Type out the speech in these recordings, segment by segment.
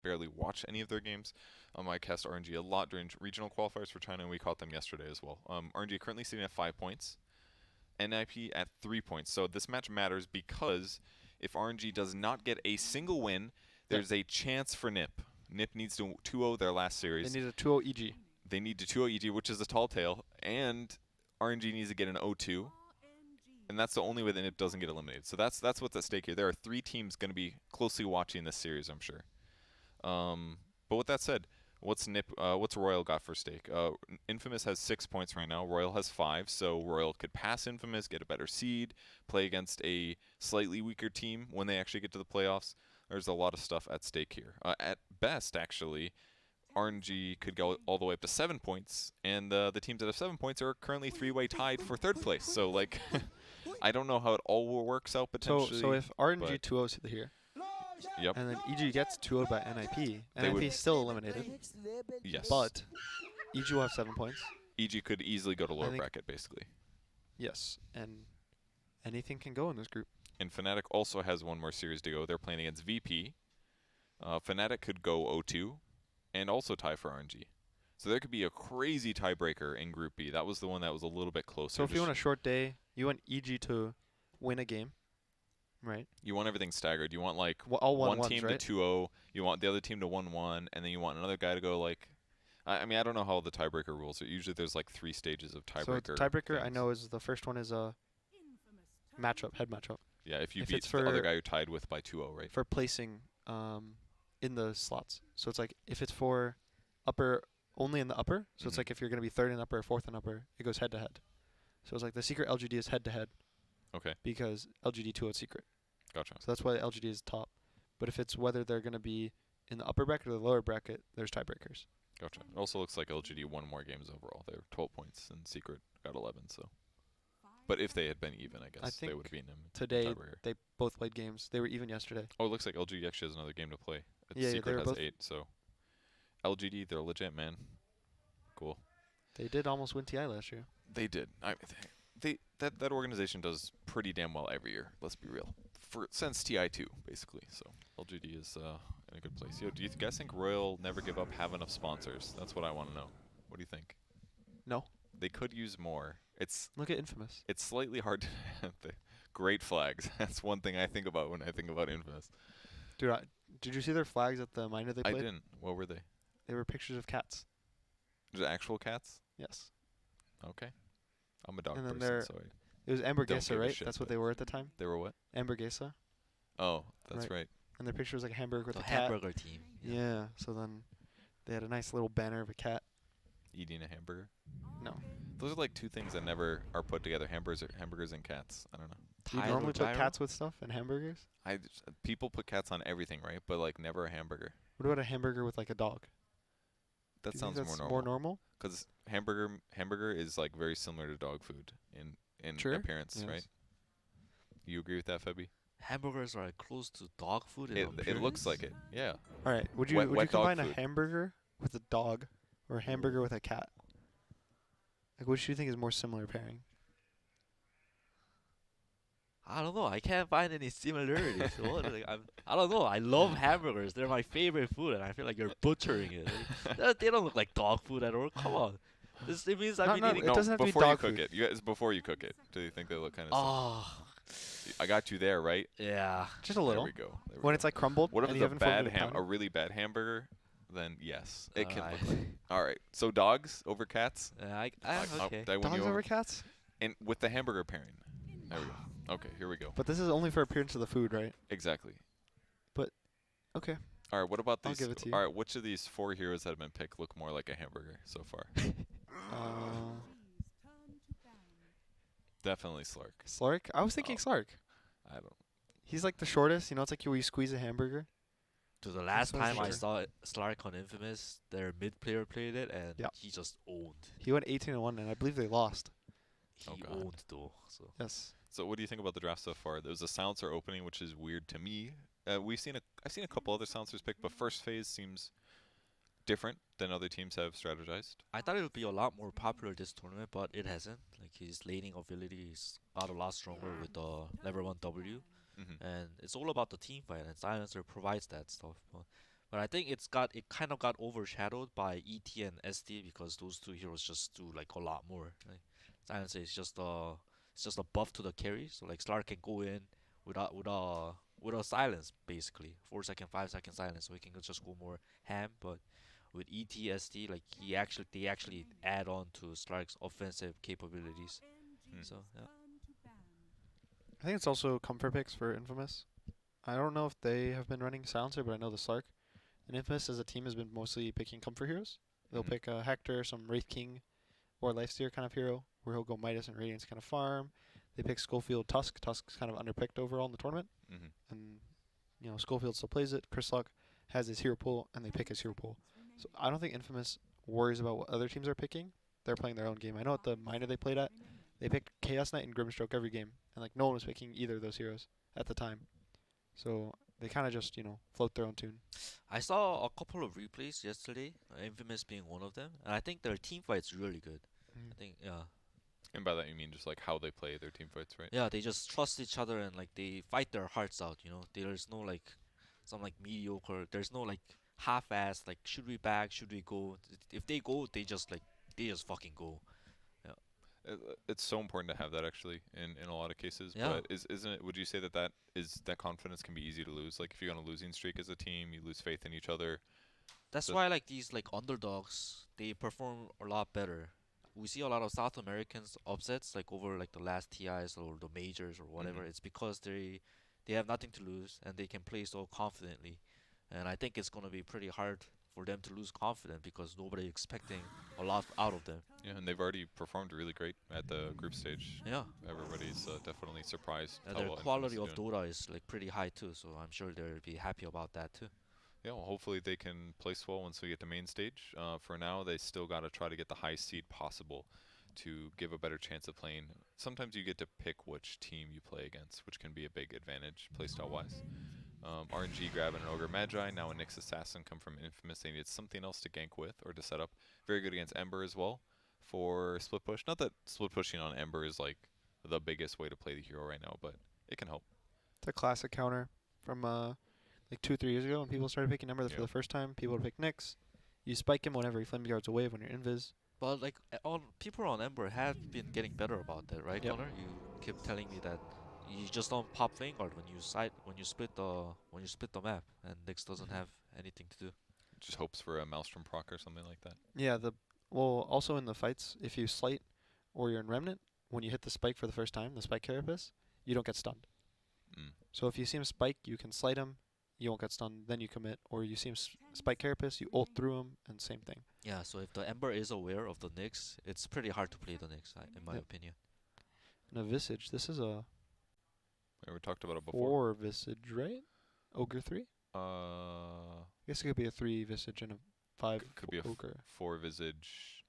barely watch any of their games. I cast RNG a lot during regional qualifiers for China, and we caught them yesterday as well. RNG currently sitting at 5 points, NIP at 3 points. So this match matters because if RNG does not get a single win, there's a chance for NIP. NIP needs to 2-0 their last series. They need a 2-0 EG. They need to 2-0 EG, which is a tall tale, and RNG needs to get an 0-2. And that's the only way that NIP doesn't get eliminated. So that's what's at stake here. There are 3 teams going to be closely watching this series, I'm sure. But with that said, what's Royal got for stake? Infamous has 6 points right now. Royal has 5. So Royal could pass Infamous, get a better seed, play against a slightly weaker team when they actually get to the playoffs. There's a lot of stuff at stake here. At best, actually, RNG could go all the way up to 7 points, and the teams that have 7 points are currently 3-way tied for 3rd place. So, like, I don't know how it all works out potentially. So if RNG 2-0s here, yep. and then EG gets 2-0'd by NIP, NIP is still eliminated. Yes. But EG will have 7 points. EG could easily go to lower bracket, basically. Yes, and anything can go in this group. And Fnatic also has one more series to go. They're playing against VP. Fnatic could go 0-2 and also tie for RNG. So there could be a crazy tiebreaker in Group B. That was the one that was a little bit closer. So if you want a short day, you want EG to win a game, right? You want everything staggered. You want like all one ones, team right? to 2-0. You want the other team to 1-1, and then you want another guy to go like. I mean, I don't know how the tiebreaker rules are. Usually there's like 3 stages of tiebreaker. So tiebreaker, I know, is the first one is a matchup, head matchup. Yeah, if you beat the other guy you tied with by 2-0, right? For placing in the slots. So it's like if it's for upper, only in the upper. So it's like if you're going to be 3rd in upper or 4th in upper, it goes head to head. So it's like the secret LGD is head to head. Okay. Because LGD 2-0 secret. Gotcha. So that's why LGD is top. But if it's whether they're going to be in the upper bracket or the lower bracket, there's tiebreakers. Gotcha. It also looks like LGD won more games overall. They were 12 points, and Secret got 11. So, but if they had been even, I guess they would have beaten him. Today they both played games. They were even yesterday. Oh, it looks like LGD actually has another game to play. Secret has 8. So, LGD, they're legit, man. Cool. They did almost win TI last year. They did. That organization does pretty damn well every year. Let's be real. Since TI2, basically. So LGD is in a good place. Yo, do you guys think Royal Never Give Up have enough sponsors? That's what I want to know. What do you think? No. They could use more. Look at Infamous. It's slightly hard to have the great flags. That's one thing I think about when I think about Infamous. Dude, did you see their flags at the minor they played? I didn't. What were they? They were pictures of cats. Is it actual cats? Yes. Okay. I'm a dog and then person, so it was Hamburguesa, right? That's what they were at the time? They were what? Hamburguesa. Oh, that's right. And their picture was like a hamburger with a cat. hamburger team. Yeah. So then they had a nice little banner of a cat. Eating a hamburger? No. Those are like 2 things that never are put together. Hamburgers and cats. I don't know. Do you normally put cats with stuff and hamburgers? People put cats on everything, right? But like never a hamburger. What about a hamburger with like a dog? That sounds more normal. Because hamburger is like very similar to dog food in appearance, right? You agree with that, Febby? Hamburgers are close to dog food. It looks like it. Yeah. All right. Would you combine a hamburger with a dog or a hamburger with a cat? Like, which do you think is more similar pairing? I don't know. I can't find any similarities. I don't know. I love hamburgers. They're my favorite food, and I feel like you're butchering it. They don't look like dog food at all. Come on. It means I've been eating. It doesn't have to be dog food. It's before you cook it. Do you think they look kind of similar? I got you there, right? Yeah. Just a little. There we go. When it's like crumbled. What if it's a really bad hamburger? Then yes, it can look like. All right. So dogs over cats? Okay. Dogs over cats? And with the hamburger pairing. There we go. Okay, here we go. But this is only for appearance of the food, right? Exactly. But, okay. All right, what about these? I'll give it to you. All right, which of these 4 heroes that have been picked look more like a hamburger so far? Definitely Slark. Slark? I was thinking Slark. I don't. He's like the shortest. You know, it's like you squeeze a hamburger. So the last time I saw Slark on Infamous, their mid player played it, and he just owned. He went 18-1, and I believe they lost. He owned though. So. Yes. So what do you think about the draft so far? There's a silencer opening, which is weird to me. I've seen a couple other silencers picked, but first phase seems different than other teams have strategized. I thought it would be a lot more popular this tournament, but it hasn't. Like his laning ability is got a lot stronger with the level 1 W, and it's all about the team fight, and silencer provides that stuff. But I think it kind of got overshadowed by ET and SD because those two heroes just do like a lot more. Like Silencer is just a buff to the carry, so like Slar can go in without silence basically, 4 second, 5 second silence, so he can just go more ham. But with ET SD, like they actually add on to Slark's offensive capabilities. Hmm. So yeah. I think it's also comfort picks for Infamous. I don't know if they have been running Silencer, but I know the Slark. And Infamous as a team has been mostly picking comfort heroes. They'll Mhm. pick Hector, some Wraith King, or Lifesteer kind of hero, where he'll go Midas and Radiance kind of farm. They pick Schofield Tusk. Tusk's kind of underpicked overall in the tournament. Mhm. And, Schofield still plays it. Chris Luck has his hero pool, and they pick his hero pool. So I don't think Infamous worries about what other teams are picking. They're playing their own game. I know at the minor they played at, they picked Chaos Knight and Grimstroke every game. And, no one was picking either of those heroes at the time. So they kind of just, float their own tune. I saw a couple of replays yesterday, Infamous being one of them, and I think their team fight's really good. Mm. I think yeah, And by that you mean just like how they play their team fights, right? yeah, they just trust each other and like they fight their hearts out. There's no like some like mediocre. There's no like half-ass like should we back, should we go? If they go, they just fucking go. Yeah, It's so important to have that actually in a lot of cases. yeah. But isn't it? Would you say that confidence can be easy to lose? Like if you're on a losing streak as a team, you lose faith in each other. That's So why like these like underdogs they perform a lot better. We see a lot of South Americans upsets like over like the last TIs or the majors or whatever. Mhm. It's because they have nothing to lose and they can play so confidently. And I think it's gonna be pretty hard for them to lose confidence because nobody expecting a lot out of them. Yeah, and they've already performed really great at the group stage. Yeah. Everybody's definitely surprised And how their well Infamous quality is of doing. Dota is like pretty high too, so I'm sure they'll be happy about that too. Yeah, well, hopefully they can place well once we get to main stage. For now, they still got to try to get the highest seed possible to give a better chance of playing. Sometimes you get to pick which team you play against, which can be a big advantage playstyle wise. RNG grabbing an Ogre Magi, now a Nyx Assassin come from Infamous. They needed something else to gank with or to set up. Very good against Ember as well for split push. Not that split pushing on Ember is like the biggest way to play the hero right now, but it can help. It's a classic counter from like 2 3 years ago when people started picking Ember for Yeah. the first time. People would pick Nyx. You spike him whenever he flame guards away when you're invis. But like all people on Ember have been getting better about that, right, Yep. Connor? You keep telling me that you just don't pop Vanguard when you split the map, and Nyx doesn't have anything to do. Just hopes for a Maelstrom proc or something like that. Yeah, also in the fights, if you slight or you're in Remnant, when you hit the spike for the first time, the spike carapace, you don't get stunned. Mm. So if you see him spike, you can slight him, you won't get stunned, then you commit. Or you see him spike carapace, you ult through him, and same thing. Yeah, so if the Ember is aware of the Nyx, it's pretty hard to play the Nyx, in my Yep. opinion. And a Visage, this is a Yeah, we talked about it before. 4 Visage, right? Ogre 3? Uh, I guess it could be a 3 Visage and a 5 could be a Ogre. 4 Visage.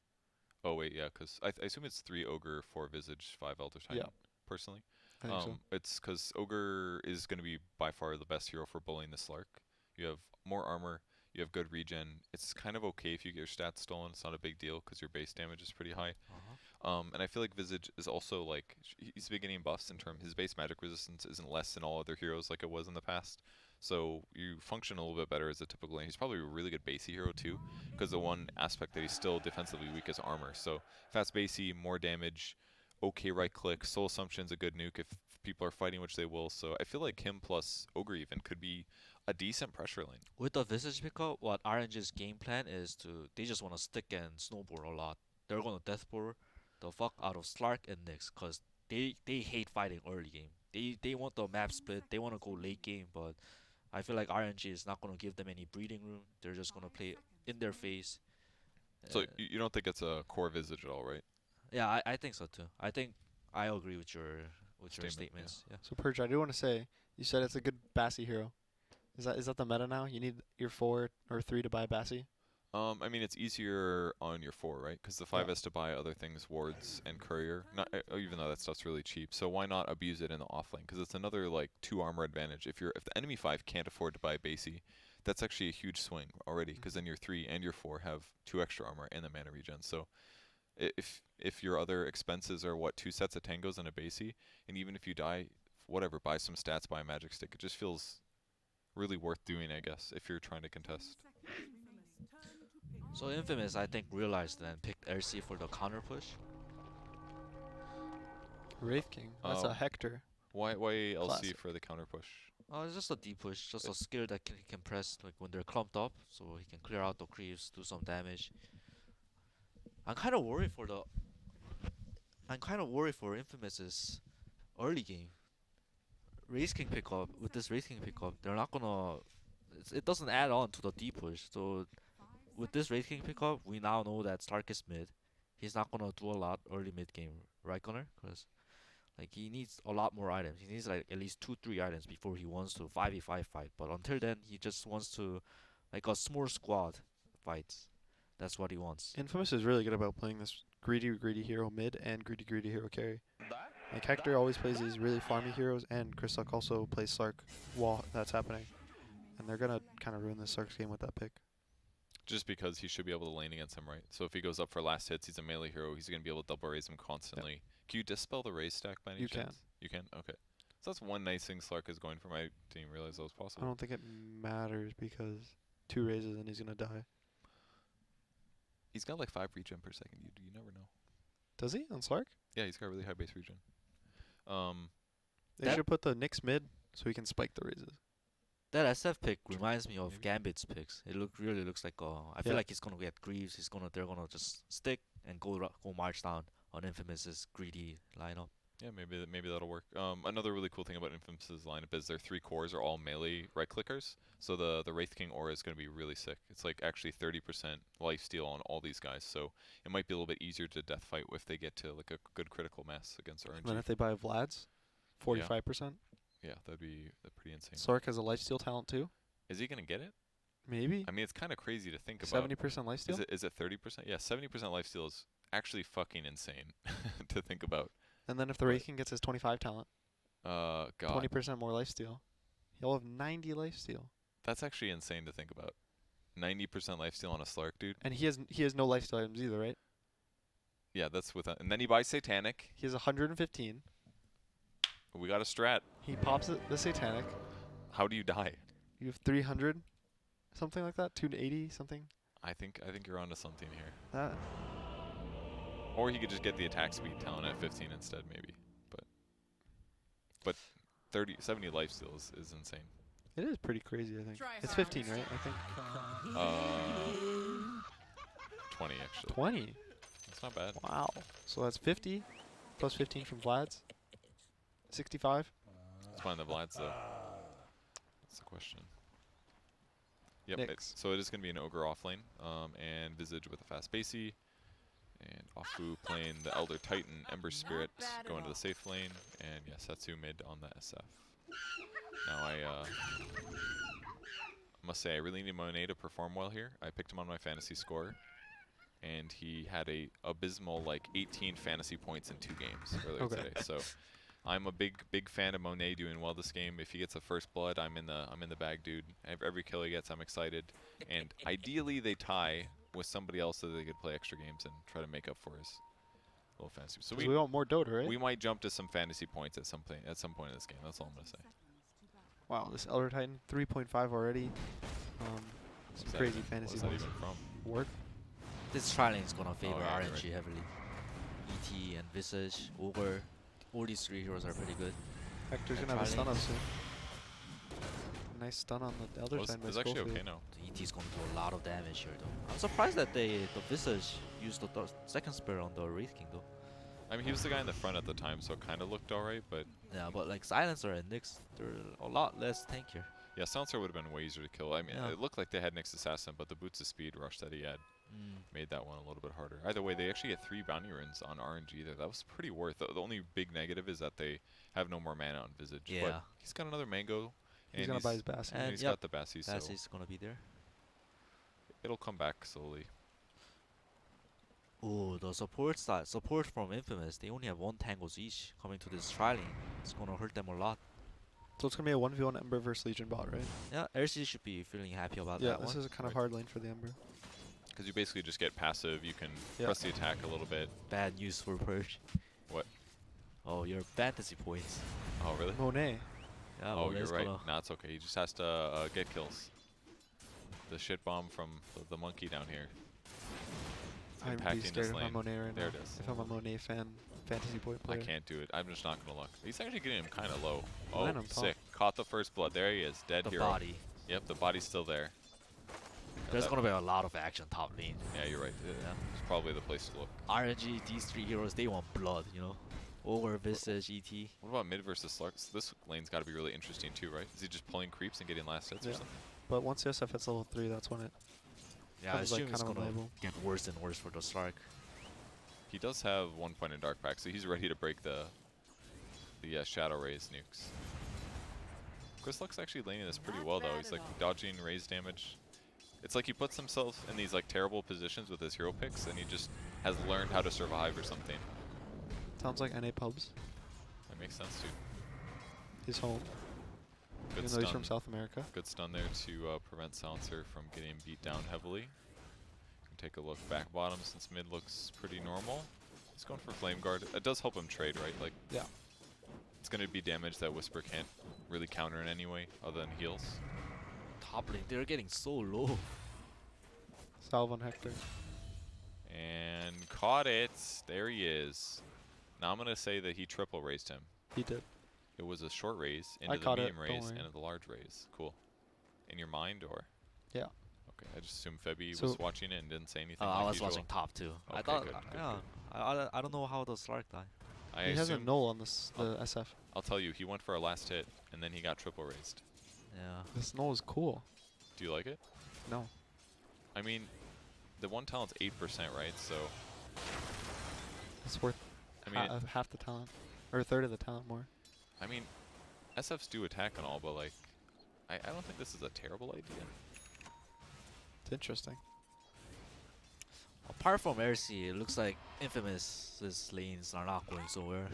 Oh wait, yeah, because I assume it's 3 Ogre, 4 Visage, 5 Elder Titan. Yeah. Personally, I think so. it's because Ogre is going to be by far the best hero for bullying the Slark. You have more armor, you have good regen. It's kind of okay if you get your stats stolen. It's not a big deal because your base damage is pretty high. And I feel like Visage is also like he's been getting buffs in terms his base magic resistance isn't less than all other heroes like it was in the past. So you function a little bit better as a typical lane. He's probably a really good basey hero too, because the one aspect that he's still defensively weak is armor. So fast basey, more damage, okay right click, soul assumption's a good nuke if people are fighting, which they will. So I feel like him plus Ogre even could be a decent pressure lane. With the Visage pickup, what RNG's game plan is they just want to stick and snowboard a lot. They're gonna deathboard the fuck out of Slark and Nyx, cause they hate fighting early game. They want the map split. They want to go late game, but I feel like RNG is not gonna give them any breathing room. They're just gonna play in their face. So Uh, you don't think it's a core Visage at all, right? yeah, I think so too. I think I agree with your Statement, yeah. statements. Yeah. So Purge, I do want to say, you said it's a good Bassi hero. Is that the meta now? You need your 4 or 3 to buy Bassi? I mean, it's easier on your 4, right? Because the 5 Yeah. has to buy other things, wards and courier. Not even though that stuff's really cheap. So why not abuse it in the offlane? Because it's another like 2 armor advantage. If the enemy 5 can't afford to buy Basey, that's actually a huge swing already. Because then your 3 and your 4 have 2 extra armor and the mana regen. So if your other expenses are what 2 sets of tangos and a Basey, and even if you die, whatever, buy some stats, buy a magic stick. It just feels really worth doing, I guess, if you're trying to contest. So Infamous, I think, realized and picked LC for the counter push. Wraith King. That's a Hector. Why LC Classic. for the counter push? Oh, it's just a D push, just a skill that he can press like when they're clumped up, so he can clear out the creeps, do some damage. I'm kind of worried for Infamous's early game. Race King pickup with this Race King pickup, they're not gonna. It doesn't add on to the D push. So with this Race King pickup, we now know that Stark is mid. He's not gonna do a lot early mid game, right, Gunnar? Because like he needs a lot more items. He needs like at least 2-3 items before he wants to 5v5 fight. But until then, he just wants to like a small squad fights. That's what he wants. Infamous is really good about playing this greedy hero mid and greedy hero carry. Like Hector always plays these really farmy heroes, and Chrislock also plays Sark while that's happening. And they're gonna kind of ruin this Sark's game with that pick. Just because he should be able to lane against him, right? So if he goes up for last hits, he's a melee hero. He's going to be able to double raise him constantly. Yep. Can you dispel the raise stack by any chance? You can? Okay. So that's one nice thing Slark is going for. I didn't realize that was possible. I don't think it matters because 2 raises and he's going to die. He's got like 5 regen per second. You never know. Does he on Slark? Yeah, he's got really high base regen. They should put the Nyx mid so he can spike the raises. That SF pick reminds me of Gambit's picks. It really looks like I feel like he's gonna get Greaves. They're gonna just stick and go march down on Infamous's greedy lineup. Yeah, maybe that'll work. Another really cool thing about Infamous's lineup is their 3 cores are all melee right clickers. So the Wraith King aura is gonna be really sick. It's like actually 30% lifesteal on all these guys. So it might be a little bit easier to death fight if they get to like a good critical mass against RNG. And then if they buy Vlad's, 45%. Yeah, that'd be pretty insane. Sark has a lifesteal talent too. Is he gonna get it? Maybe. I mean, it's kind of crazy to think about. 70% lifesteal? Is it 30%? Yeah, 70% lifesteal is actually fucking insane to think about. And then if the Wraith King gets his 25 talent, God. 20% more lifesteal, he'll have 90 lifesteal. That's actually insane to think about. 90% lifesteal on a Slark, dude. And he has no lifesteal items either, right? Yeah, that's with and then he buys Satanic. He has 115. We got a strat. He pops the Satanic. How do you die? You have 300, something like that, 280 something. I think you're onto something here. That. Or he could just get the attack speed talent at 15 instead, maybe. But 70 lifesteal is insane. It is pretty crazy, I think. It's 15, right? I think. 20 actually. 20. That's not bad. Wow. So that's 50 plus 15 from Vlad's. 65. Let's find the Vlads though. That's the question. Yep. So it is going to be an Ogre off lane, and Visage with a fast Basie, and Afu playing the Elder Titan, Ember Spirit going to the safe lane, and yeah, Setsu mid on the SF. Now I must say I really need Monet to perform well here. I picked him on my fantasy score, and he had a abysmal like 18 fantasy points in 2 games earlier today. So I'm a big fan of Monet doing well this game. If he gets a first blood, I'm in the bag, dude. Every kill he gets, I'm excited. And ideally, they tie with somebody else so they could play extra games and try to make up for his little fantasy. So we want more Dota, right? We might jump to some fantasy points at some point in this game. That's all I'm gonna say. Wow, this Elder Titan 3.5 already. Some crazy fantasy What's that even from? Work. This trialing is gonna favor yeah, RNG right. heavily. ET and Visage, Ogre, all these 3 heroes are pretty good. Hector's gonna have a stun up soon. Nice stun on the Elder Titan by It's actually Schofield. okay now. The ET is gonna do a lot of damage here though. I'm surprised that the Visage used the second spell on the Wraith King though. I mean, he was the guy in the front at the time, so it kind of looked alright, but Yeah, but like Silencer and Nyx, they're a lot less tankier. yeah, Silencer would have been way easier to kill. I mean, Yeah. it looked like they had Nyx Assassin, but the Boots of Speed rush that he had made that one a little bit harder. Either way, they actually get 3 bounty runes on RNG there. That was pretty worth. The only big negative is that they have no more mana on Visage. Yeah. But he's got another Mango. He's and gonna buy his Bass. And And he's yep, got the Bassy, so Bassie's gonna be there. it'll come back slowly. Oh, the support from Infamous, they only have 1 tangles each coming to this trialing. It's gonna hurt them a lot. So it's gonna be a 1v1 Ember versus Legion bot, right? Yeah, LC should be feeling happy about Yeah, that this one. is a kind of hard lane for the Ember. Because you basically just get passive. You can Yeah. press the attack a little bit. Bad news for Purge. What? Oh, your fantasy points. Oh, really? Monet. Yeah, Oh, Mone's you're right. gonna. No, it's okay. He just has to get kills. The shit bomb from the monkey down here. I'd be Impacting scared this if I'm lane. Monet right There now. it is. If I'm a Monet fantasy boy I player. can't do it. I'm just not going to look. He's actually getting him kind of low. Oh, Land on top. sick. Caught the first blood. There he is. Dead The hero. body. Yep, the body's still there. There's that- gonna be a lot of action top lane. Yeah, you're right. Yeah. It's probably the place to look. RNG, these 3 heroes, they want blood, you know? Ogre, Visage, ET. What about mid versus Slarks? This lane's got to be really interesting too, right? Is he just pulling creeps and getting last hits or Yeah. something? But once the SF hits level 3, that's when it Yeah, I becomes like assume it's kind of gonna unplayable. get worse and worse for the Slark. He does have 1 point in Dark Pack, so he's ready to break the Shadow Rays nukes. Chris actually laning this pretty well though. He's like dodging raise damage. It's like he puts himself in these like terrible positions with his hero picks, and he just has learned how to survive or something. Sounds like NA pubs. That makes sense, dude. He's home, Good even though he's stun. from South America. Good stun there to prevent Silencer from getting beat down heavily. Take a look back bottom since mid looks pretty normal. He's going for Flame Guard. It does help him trade, right? Like, Yeah. it's going to be damage that Whisper can't really counter in any way other than heals. Top lane, they're getting so low. Salve on Hector. And caught it. There he is. Now I'm going to say that he triple raised him. He did. It was a short raise I into the caught it, medium don't raise worry. and the large raise. Cool. In your mind or? Yeah. Okay, I just assumed Febby So- was watching it and didn't say anything. I like was usual. watching top too. I Okay, thought, good, good, yeah, I don't know how the Slark died. I He has a assume- null on this the SF. I'll tell you, he went for a last hit and then he got triple raised. Yeah. This null is cool. Do you like it? No. I mean, the one talent's 8%, right? So, It's worth I mean, half the talent. Or a third of the talent more. I mean, SFs do attack and all, but like, I don't think this is a terrible idea. It's interesting. Apart from RC, it looks like Infamous's lanes are not going so well.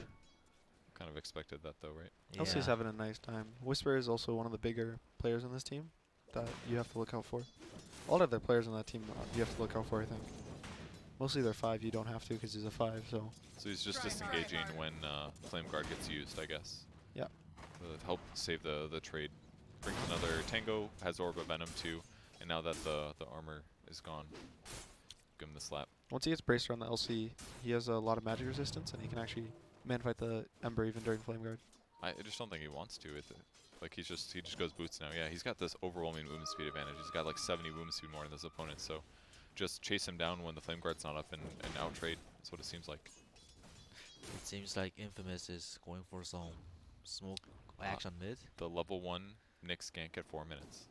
Kind of expected that though, right? LC's having a nice time. Whisper is also one of the bigger players in this team that you have to look out for. All of their players on that team you have to look out for, I think. Mostly they're 5, you don't have to because he's a 5, so. So he's just disengaging when Flame Guard gets used, I guess. Yeah. To help save the trade. Brings another Tango, has Orb of Venom too, and now that the armor is gone, give him the slap. Once he gets braced around the LC, he has a lot of magic resistance and he can actually man-fight the Ember even during Flame Guard. I just don't think he wants to. Like he just goes boots now. Yeah, he's got this overwhelming movement speed advantage. He's got like 70 movement speed more than his opponent. So just chase him down when the Flame Guard's not up and out trade. That's what it seems like. It seems like Infamous is going for some smoke action mid. The level 1 Nyx gank at 4 minutes.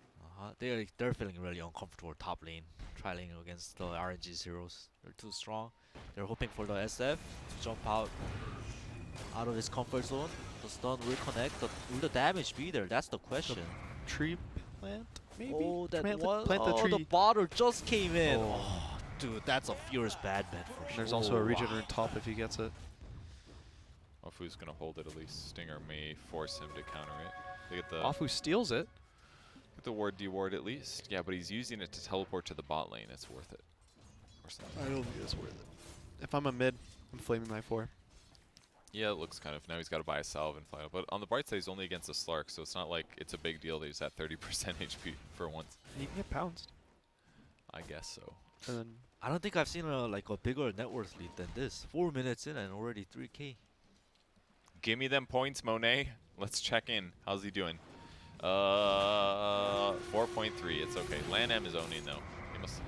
They're feeling really uncomfortable top lane, trialing against the RNG heroes. They're too strong. They're hoping for the SF to jump out of his comfort zone. The stun will connect. Will the damage be there? That's the question. Tree plant, maybe? Oh, that plant one! plant the Oh, tree. the bottle just came in. Oh. Oh, dude, that's a fierce bad bet for sure. There's also a regen wow. rune top if he gets it. Ofu's gonna hold it at least. Stinger may force him to counter it. They get the Afu steals it. get the ward deward at least. Yeah, but he's using it to teleport to the bot lane. It's worth it. Or something. I don't think it's worth it. If I'm a mid, I'm flaming my 4. Yeah, it looks kind of. Now he's got to buy a salve and fly out. But on the bright side, he's only against a Slark, so it's not like it's a big deal that he's at 30% HP for once. He can get pounced. I guess so. And then I don't think I've seen a bigger net worth lead than this. 4 minutes in and already 3K. Give me them points, Monet. Let's check in. How's he doing? 4.3. It's okay. LanM is owning though. He must,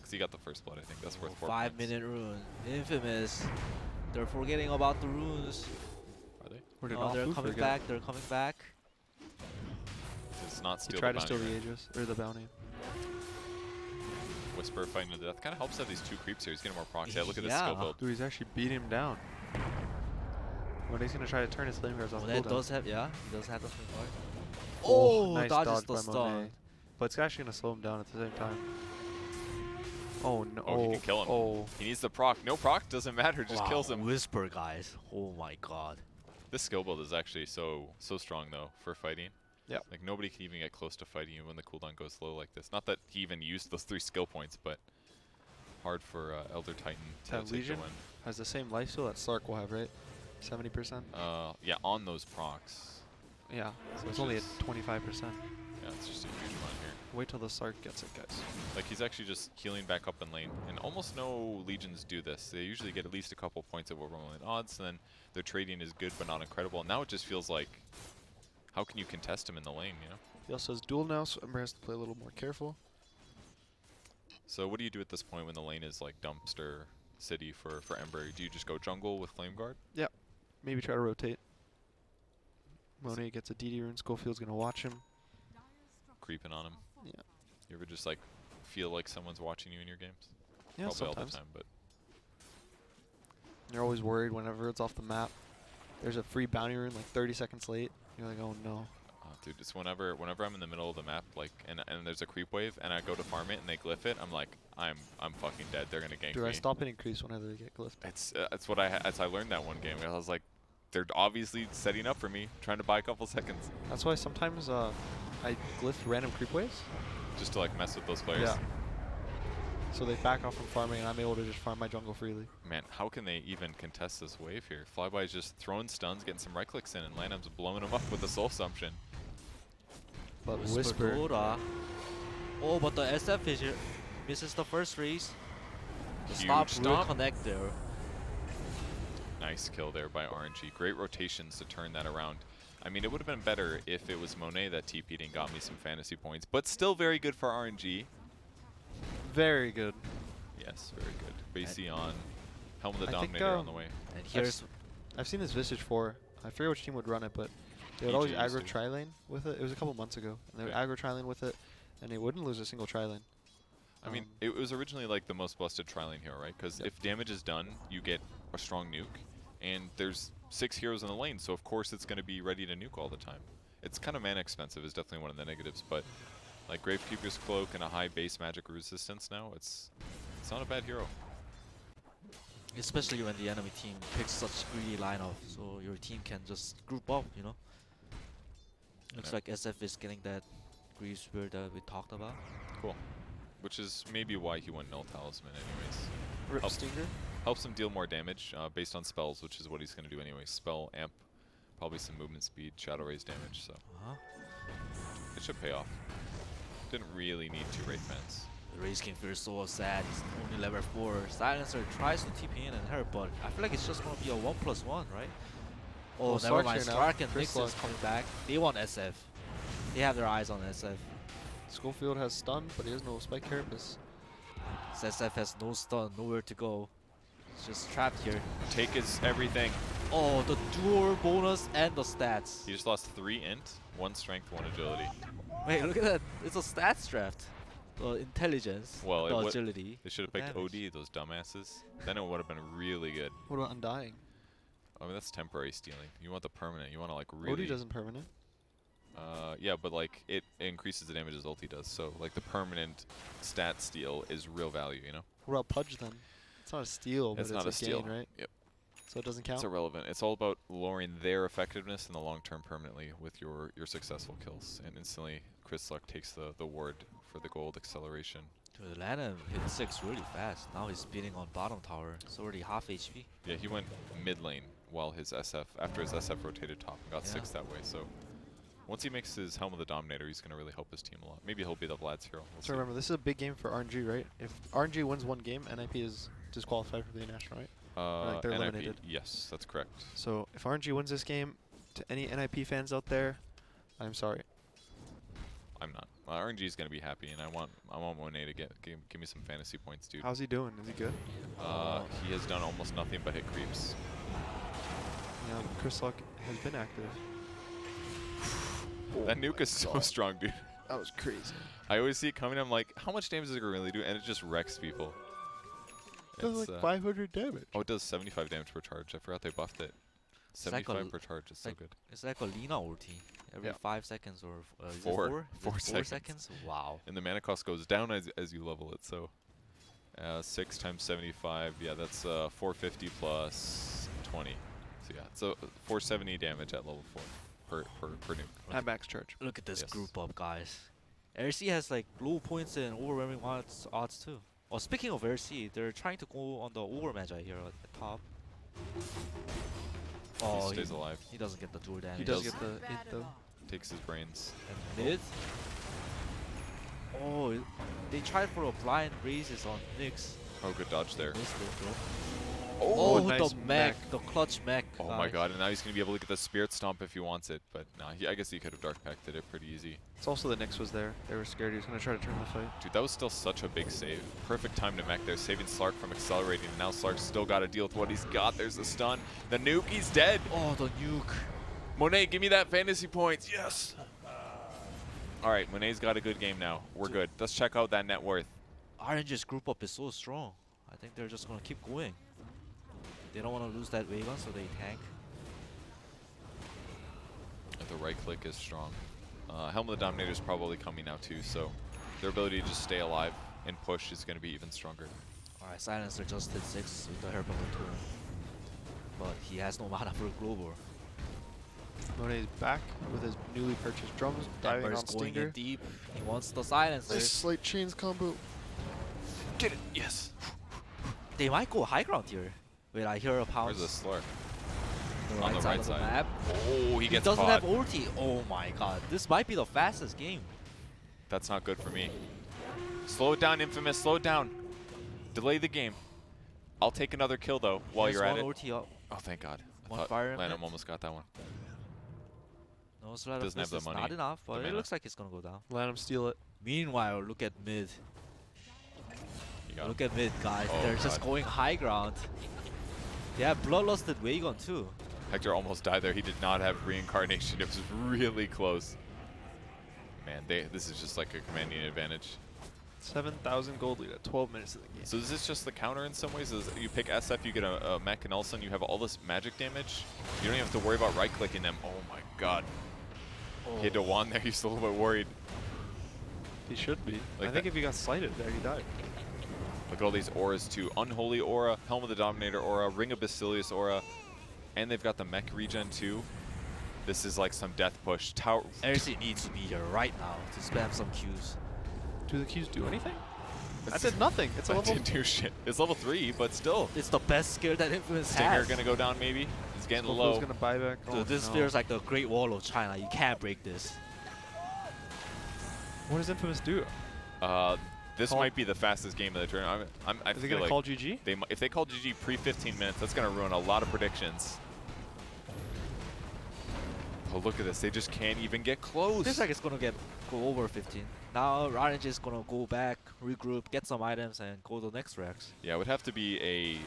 cause he got the first blood. I think that's worth 4 5 points. minute rune. Infamous. They're forgetting about the runes. Are they? where did Oh, they're Afu coming forget? back. They're coming back. It's not He steal tried the to steal bounty, the right? Aegis, or the bounty. Whisper fighting to death. Kind of helps have these 2 creeps here. He's getting more procs. Yeah, look at this Yeah. skill build. Dude, he's actually beating him down. When he's gonna try to turn his flame guards off Oh, that cooldown. does have, yeah, he does have the flame guard. Oh, Oh, nice dodges dodge the by stun. Monet. But it's actually gonna slow him down at the same time. Oh no! Oh, he can kill him. Oh, He needs the proc. No proc doesn't matter. Just Wow, kills him. Whisper, guys. Oh my god. This skill build is actually so strong though for fighting. Yep. Like nobody can even get close to fighting you when the cooldown goes slow like this. Not that he even used those 3 skill points, but hard for Elder Titan to that take the Legion win. has the same lifesteal that Slark will have, right? 70%. Yeah, on those procs. Yeah, so Which it's only at is- 25%. Yeah, it's just a huge amount here. Wait till the Sark gets it, guys. Like, he's actually just healing back up in lane. And almost no Legions do this. They usually get at least a couple points of overwhelming odds, and then their trading is good but not incredible. Now it just feels like, how can you contest him in the lane, you know? He also has duel now, so Ember has to play a little more careful. So what do you do at this point when the lane is like dumpster city for Ember? Do you just go jungle with Flame Guard? Maybe try to rotate. Monet gets a DD rune. Schofield's going to watch him. Creeping on him? Yeah. You ever just like feel like someone's watching you in your games? Yeah, Probably all sometimes. the time, but You're always worried whenever it's off the map. There's a free bounty rune like 30 seconds late. You're like, oh no. dude, it's whenever I'm in the middle of the map, like, and there's a creep wave, and I go to farm it, and they glyph it, I'm like, I'm fucking dead. They're gonna gank Dude, me. I stop hitting creeps whenever they get glyphed. It's what I learned that one game. I was like, they're obviously setting up for me, trying to buy a couple seconds, That's why sometimes I glyph random creep waves. just to like mess with those players. Yeah. So they back off from farming, and I'm able to just farm my jungle freely. Man, how can they even contest this wave here? Flyby's just throwing stuns, getting some right clicks in, and Lanham's blowing him up with the soul assumption. But Whisper, Dora. Oh, but the SF is here. Misses the first race. The Huge stop will stomp. connect there. Nice kill there by RNG. Great rotations to turn that around. I mean, it would have been better if it was Monet that TP'd and got me some fantasy points, but still very good for RNG. very good. Yes, very good. Basie on. Helm of the I think, Dominator on the way. And here's I've seen this Visage 4. I forget which team would run it, but they would EG always used aggro to. tri-lane with it. It was a couple months ago. And they would Okay. aggro tri-lane with it, and they wouldn't lose a single tri-lane. I mean, it was originally like the most busted tri-lane hero, right? Because Yep. if damage is done, you get a strong nuke, and there's 6 heroes in the lane, so of course it's going to be ready to nuke all the time. It's kind of mana expensive is definitely one of the negatives, but like Gravekeeper's Cloak and a high base magic resistance now, it's not a bad hero. especially when the enemy team picks such greedy lineup, so your team can just group up, you know. Looks Yeah. like SF is getting that greed spirit that we talked about. Cool. Which is maybe why he went Null Talisman anyways. Rip Help. Stinger. Helps him deal more damage based on spells, which is what he's going to do anyway. Spell, amp, probably some movement speed, shadow raise damage, so Uh-huh. it should pay off. Didn't really need 2 Wraith Fans. The Race King feels so sad. He's only level 4. Silencer tries to TP in and hurt, but I feel like it's just gonna be a 1+1, right? Oh, Well, never Stark's mind. here now. Stark and Chris Nyx is Luck. coming back. They want SF. They have their eyes on SF. Schofield has stun, but he has no spike carapace. SF has no stun, nowhere to go. It's just trapped here. Take his everything. Oh, the dual bonus and the stats. He just lost 3 int, 1 strength, 1 agility. Wait, look at that. It's a stats draft. The intelligence, Well, the it agility. They should have the picked damage. OD, those dumbasses. Then it would have been really good. What about Undying? I mean, that's temporary stealing. You want the permanent. You want to like really. OD doesn't permanent. Yeah, but like it increases the damage his ulti does. So like the permanent stat steal is real value. You know. What about Pudge then? It's not a steal, but It's it's not a a steal. gain, right? Yep. So it doesn't count? It's irrelevant. It's all about lowering their effectiveness in the long term permanently with your successful kills. And instantly, Chris Luck takes the ward for the gold acceleration. Dude, Lanham hit 6 really fast. Now he's beating on bottom tower. It's already half HP. Yeah, he went mid lane while his SF, after his SF rotated top and got Yeah. 6 that way. So once he makes his Helm of the Dominator, he's going to really help his team a lot. Maybe he'll be the Vlad's hero. We'll So see. remember, this is a big game for RNG, right? If RNG wins one game, NIP is disqualified for the national, right? like they're NIP, eliminated. yes, that's correct. So if RNG wins this game, to any NIP fans out there, I'm sorry. I'm not. RNG is going to be happy, and I want Monet to give me some fantasy points, dude. How's he doing? Is he good? He has done almost nothing but hit creeps. Yeah, Chris Luck has been active. That nuke is so strong, dude. That was crazy. I always see it coming. I'm like, how much damage does it really do? And it just wrecks people. Does It's, like 500 damage. oh, it does 75 damage per charge. I forgot they buffed it. It's like 75 per charge is so like- good. It's like a Lina ulti. Every Yeah. 5 seconds or is it 4. 4? 4 Is it 4 seconds. seconds? Wow. And the mana cost goes down as you level it. So 6 times 75. Yeah, that's 450 plus 20. So yeah, so 470 damage at level 4 per nuke. At max charge. Look at this Yes. group up, guys. RC has like low points and overwhelming odds too. Oh, speaking of RC, they're trying to go on the over magi here at the top. Oh, he stays alive. He doesn't get the dual damage. He does does. get the int though. Takes his brains. And mid. Oh, they tried for a blind raises on Nyx. Oh, good dodge there. Missed it, though. Oh, Oh, nice the mech, mech. the clutch mech. Oh my god, and now he's going to be able to get the Spirit Stomp if he wants it. But no, I guess he could have Dark Pacted it pretty easy. It's also the Nyx was there. They were scared he was going to try to turn the fight. Dude, that was still such a big save. Perfect time to mech there, saving Slark from accelerating. And now Slark's still got to deal with what he's got. There's the stun. The nuke, he's dead. Oh, the nuke. Monet, give me that fantasy points. Yes. All right, Monet's got a good game now. We're good. Let's check out that net worth. RNG's group up is so strong. I think they're just going to keep going. They don't want to lose that Wagon, so they tank. The right click is strong. Helm of the Dominator is probably coming now too, so their ability to just stay alive and push is going to be even stronger. Alright, Silencer just hit 6 with the Herbal Turn. But he has no mana for Global. Monet's back with his newly purchased drums, diving Ember's on going in Stinger. deep. He wants the Silencer. Nice slight chains combo. Get it! Yes! They might go high ground here. Wait, I hear a pounce. Where's the Slark? The On the right of the side. map. Oh, he He gets doesn't caught. have ulti. Oh my god. This might be the fastest game. That's not good for me. Slow it down, Infamous. Slow it down. Delay the game. I'll take another kill, though, while There's you're at one it. ulti up. Oh, thank God. I One thought fire Lanham emit. almost got that one. No, Slaughter Doesn't have the is money, not enough, the but it mana. looks like it's gonna go down. Let him steal it. Meanwhile, look at mid. You got him. Look at mid, guys. Oh, They're just God. going high ground. They have Bloodlusted Wagon too. Hector almost died there. He did not have reincarnation. It was really close. Man, this is just like a commanding advantage. 7,000 gold lead at 12 minutes of the game. So is this just the counter in some ways? Is you pick SF, you get a mech, and all of a sudden you have all this magic damage? You don't even have to worry about right-clicking them. Oh my god. He had to wand there. He's a little bit worried. He should be. Like I think that- if he got slighted there, he died. Look at all these auras too. Unholy Aura, Helm of the Dominator Aura, Ring of Basilius Aura, and they've got the mech regen too. This is like some death push. Tower. RC needs to be here right now to spam some Qs. Do the Qs do anything? I did nothing. It's a That level. didn't do shit. It's level 3, but still. It's the best skill that Infamous Stinger has. gonna go down maybe. He's getting Scofield's low. gonna buy back. Dude, Oh, this no. feels like the Great Wall of China. You can't break this. What does Infamous do? This Call- might be the fastest game of the tournament. I Is he feel gonna like call GG? if they call GG pre-15 minutes, that's gonna ruin a lot of predictions. Oh, look at this. They just can't even get close. Feels like it's gonna go over 15. Now RNG is gonna go back, regroup, get some items, and go to the next Rex. Yeah, it would have to be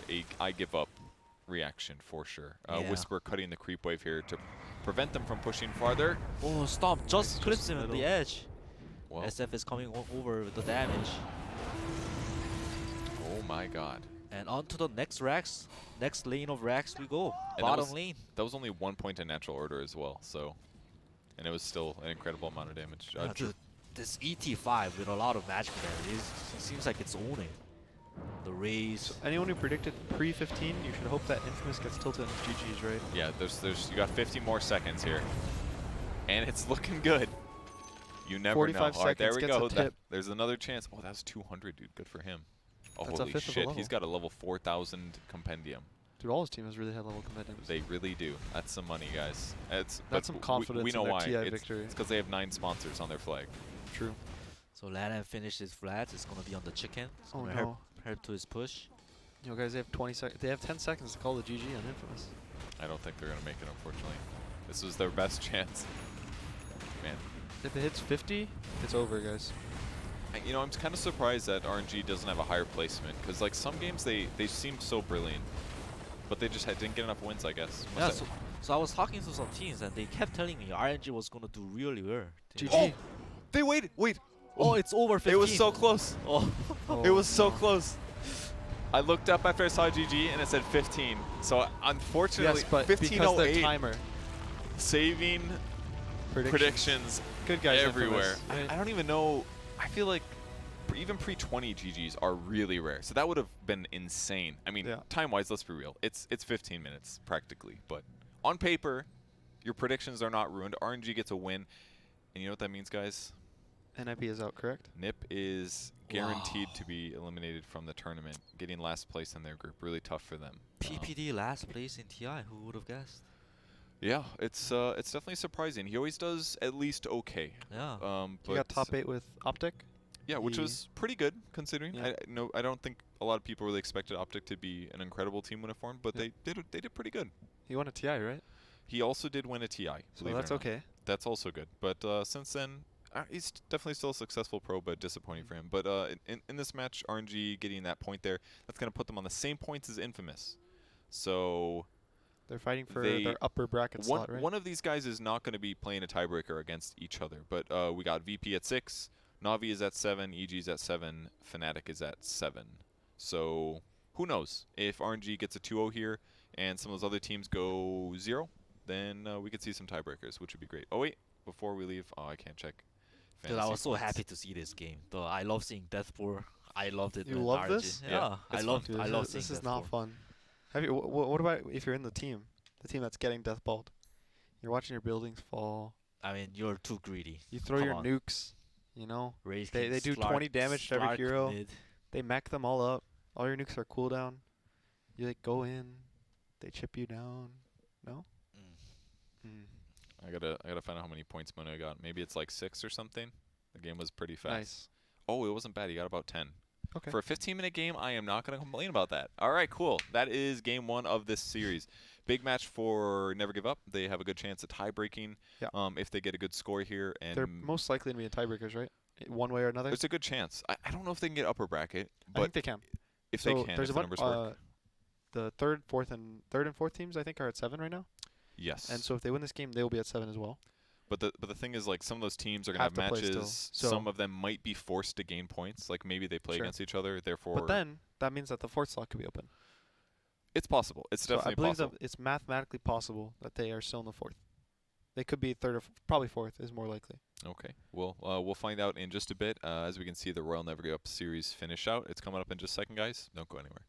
a I give up reaction for sure. Yeah. Whisper cutting the creep wave here to prevent them from pushing farther. Oh, Stomp just Nice, clips just him at the middle. edge. Well, SF is coming over with the damage. oh my god. And on to the next Rex. Next lane of Rex we go. And that Bottom was- lane. That was only 1 point in natural order as well, so. And it was still an incredible amount of damage. Yeah, dude, this ET5 with a lot of magic damage, it seems like it's owning. The raise. Anyone who predicted pre-15, you should hope that Infamous gets tilted into GG's, right? Yeah, you got 50 more seconds here. And it's looking good. You never 45 know. All right, there seconds we gets a go. tip. There's another chance. Oh, that's 200, dude. Good for him. Oh, That's a holy fifth of a shit. level. He's got a level 4,000 compendium. Dude, all his team has really high level commitments. They really do. That's some money, guys. But some we confidence know in their why. TI It's victory. because they have 9 sponsors on their flag. True. So Lanham finished his flat. It's gonna be on the chicken. It's Oh gonna no. help to his push. Yo, guys, they have 20 seconds. They have 10 seconds to call the GG on Infamous. I don't think they're going to make it, unfortunately. This was their best chance. Man. If it hits 50, it's over, guys. You know, I'm kind of surprised that RNG doesn't have a higher placement, because like some games they seem so brilliant, but they just didn't get enough wins, I guess. Yeah, Must have- so I was talking to some teams and they kept telling me RNG was gonna do really well. GG. They waited. Wait. Oh, it's over 15. It was so close. Oh. It was so no. close. I looked up after I saw GG and it said 15. So unfortunately, Yes, but because the 15:08 timer. saving predictions Good guys, everywhere. Infamous. I don't even know. I feel like even pre-20 GGs are really rare. So that would have been insane. I mean, Yeah. time-wise, let's be real. It's 15 minutes practically, but on paper, your predictions are not ruined. RNG gets a win, and you know what that means, guys? NIP is out, correct? NIP is guaranteed Wow. to be eliminated from the tournament, getting last place in their group. Really tough for them. PPD last place in TI. Who would have guessed? Yeah, it's definitely surprising. He always does at least okay. Yeah. But He got top 8 with Optic. yeah, which He- was pretty good considering. Yeah. I don't think a lot of people really expected Optic to be an incredible team when it formed, but Yeah. they did pretty good. He won a TI, right? He also did win a TI. So believe it that's or not. okay. That's also good. But since then, he's definitely still a successful pro, but disappointing for him. But in this match, RNG getting that point there, that's going to put them on the same points as Infamous. So They're fighting for They- their upper bracket slot, right? one of these guys is not going to be playing a tiebreaker against each other. But we got VP at 6, Navi is at 7, EG's at 7, Fnatic is at 7. So who knows? If RNG gets a 2-0 here and some of those other teams go 0, then we could see some tiebreakers, which would be great. Oh wait, before we leave, I can't check. Dude, I fantasy was so points. happy to see this game. Though I love seeing Deathpour. I loved it. You when love RNG this? Yeah, Yeah, I it's love Dude, I this love is- seeing This is Deathpour. not fun. Have you? What about if you're in the team that's getting deathballed? You're watching your buildings fall. I mean, you're too greedy. You throw Come your on. nukes. You know, Raze They- King, they do Slark- 20 damage to every Slark hero. mid. they mech them all up. All your nukes are cooldown. You like go in, they chip you down. No. Mm. Mm. I gotta find out how many points Mono got. Maybe it's like 6 or something. The game was pretty fast. Nice. Oh, it wasn't bad. He got about 10. Okay. For a 15-minute game, I am not going to complain about that. All right, cool. That is game 1 of this series. Big match for Never Give Up. They have a good chance at tie-breaking Yeah. if they get a good score here. And They're most likely to be in tiebreakers, right? One way or another. there's a good chance. I don't know if they can get upper bracket, I think but they can. if so they can, there's if a the bunch. numbers work. The third and fourth teams I think are at 7 right now. Yes. And so if they win this game, they will be at 7 as well. But the thing is, like, some of those teams are going to have Have to play still. matches. So- Some of them might be forced to gain points. Like, maybe they play Sure. against each other. Therefore, But then that means that the fourth slot could be open. it's possible. It's So I definitely believe possible. that it's mathematically possible that they are still in the fourth. They could be third or probably fourth is more likely. Okay. Well, we'll find out in just a bit. As we can see, the Royal Never Give Up series finish out. It's coming up in just a second, guys. Don't go anywhere.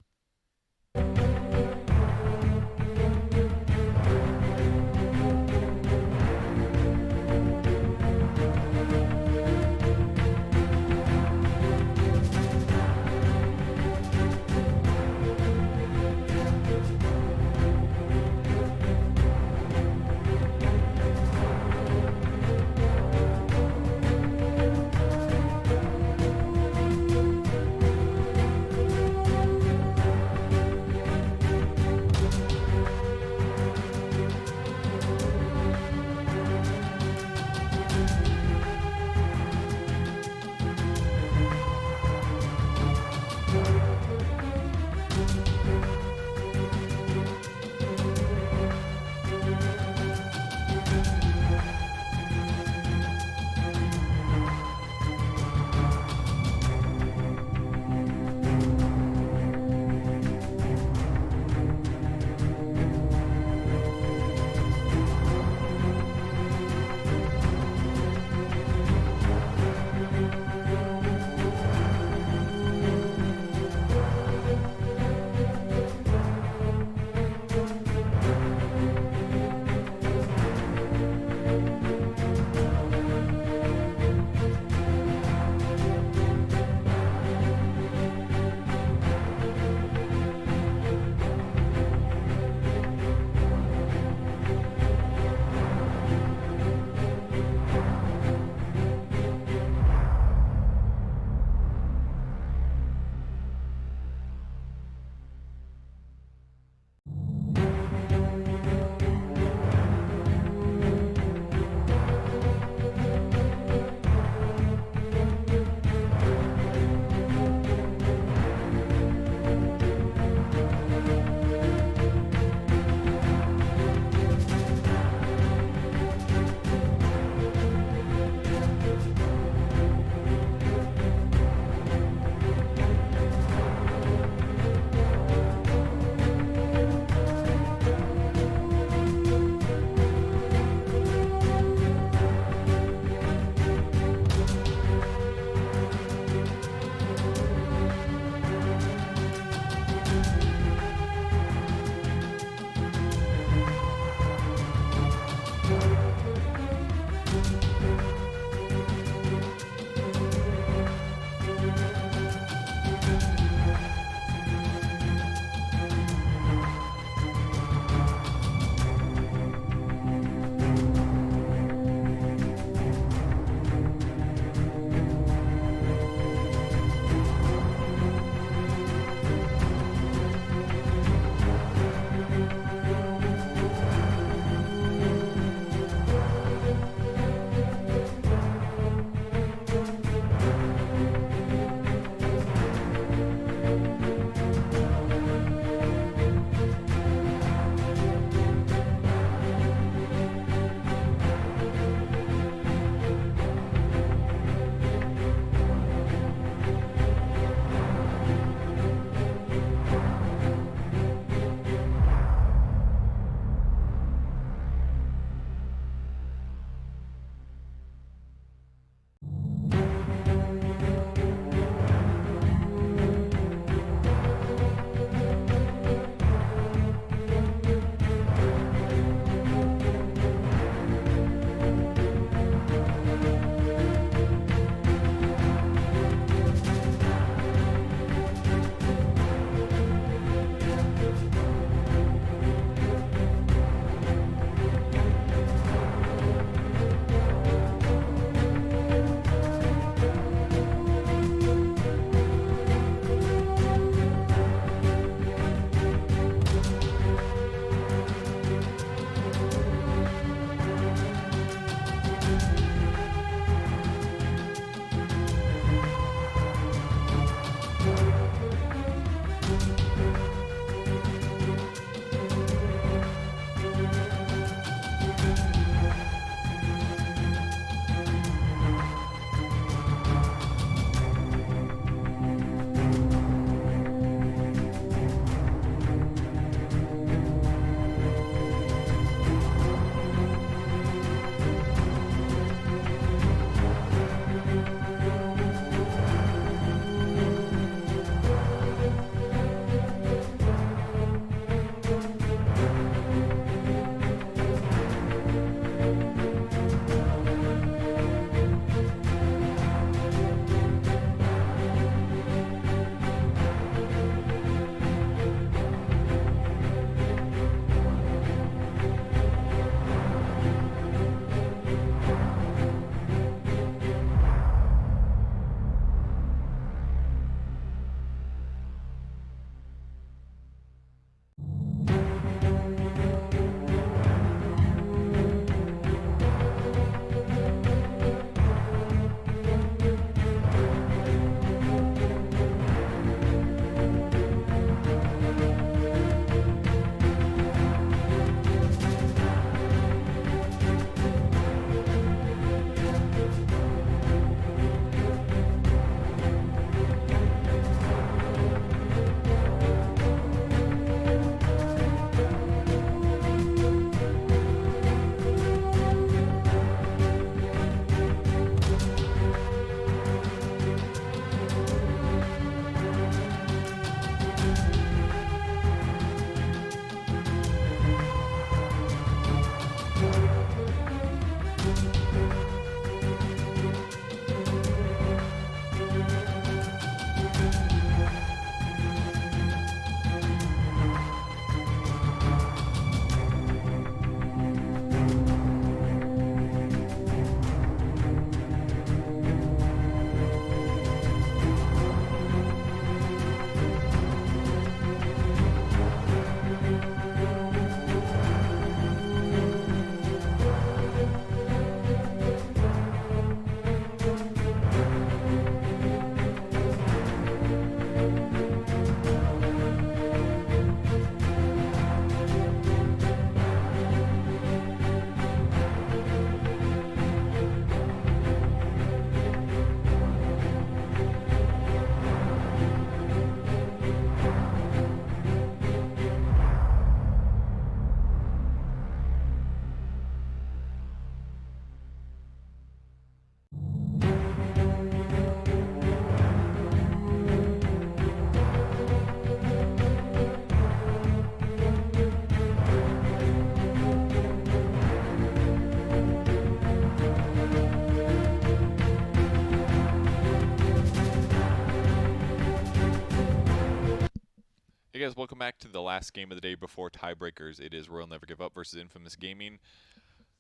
Hey guys, welcome back to the last game of the day before tiebreakers. It is Royal Never Give Up versus Infamous Gaming,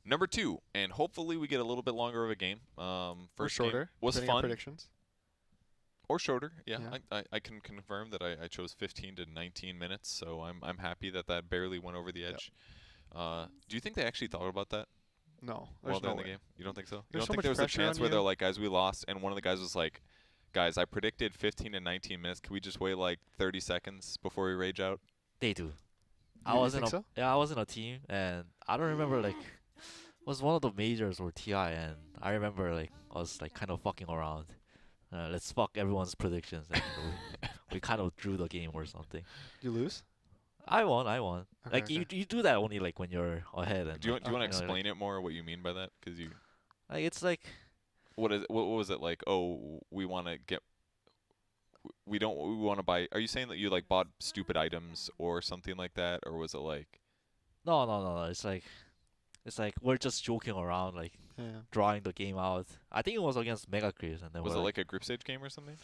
number 2, and hopefully we get a little bit longer of a game. Or First shorter. game was depending on fun, predictions. or shorter. Yeah, Yeah. I can confirm that I chose 15 to 19 minutes, so I'm happy that that barely went over the Yep. edge. Do you think they actually thought about that No, while there's they're no in the way. game? You don't think so? You There's don't so think much there was a pressure chance on where they're you. like, guys, we lost, and one of the guys was like, guys, I predicted 15 and 19 minutes. Can we just wait like 30 seconds before we rage out? They do. You think so? Yeah, I was in a team, and I don't remember like it was one of the majors or TI, and I remember like I was like kind of fucking around. Let's fuck everyone's predictions, and we kind of drew the game or something. You lose? I won. Okay, Like okay. you do that only like when you're ahead, and Do you like, do you want to know, explain it more? What you mean by that? Because you, like it's like what was it like? Oh, we want to get. We don't. We want to buy. Are you saying that you like bought stupid items or something like that, or was it like? no. It's like we're just joking around, like Yeah. drawing the game out. I think it was against Mega Chris, and then Was we're it like, like a group stage game or something?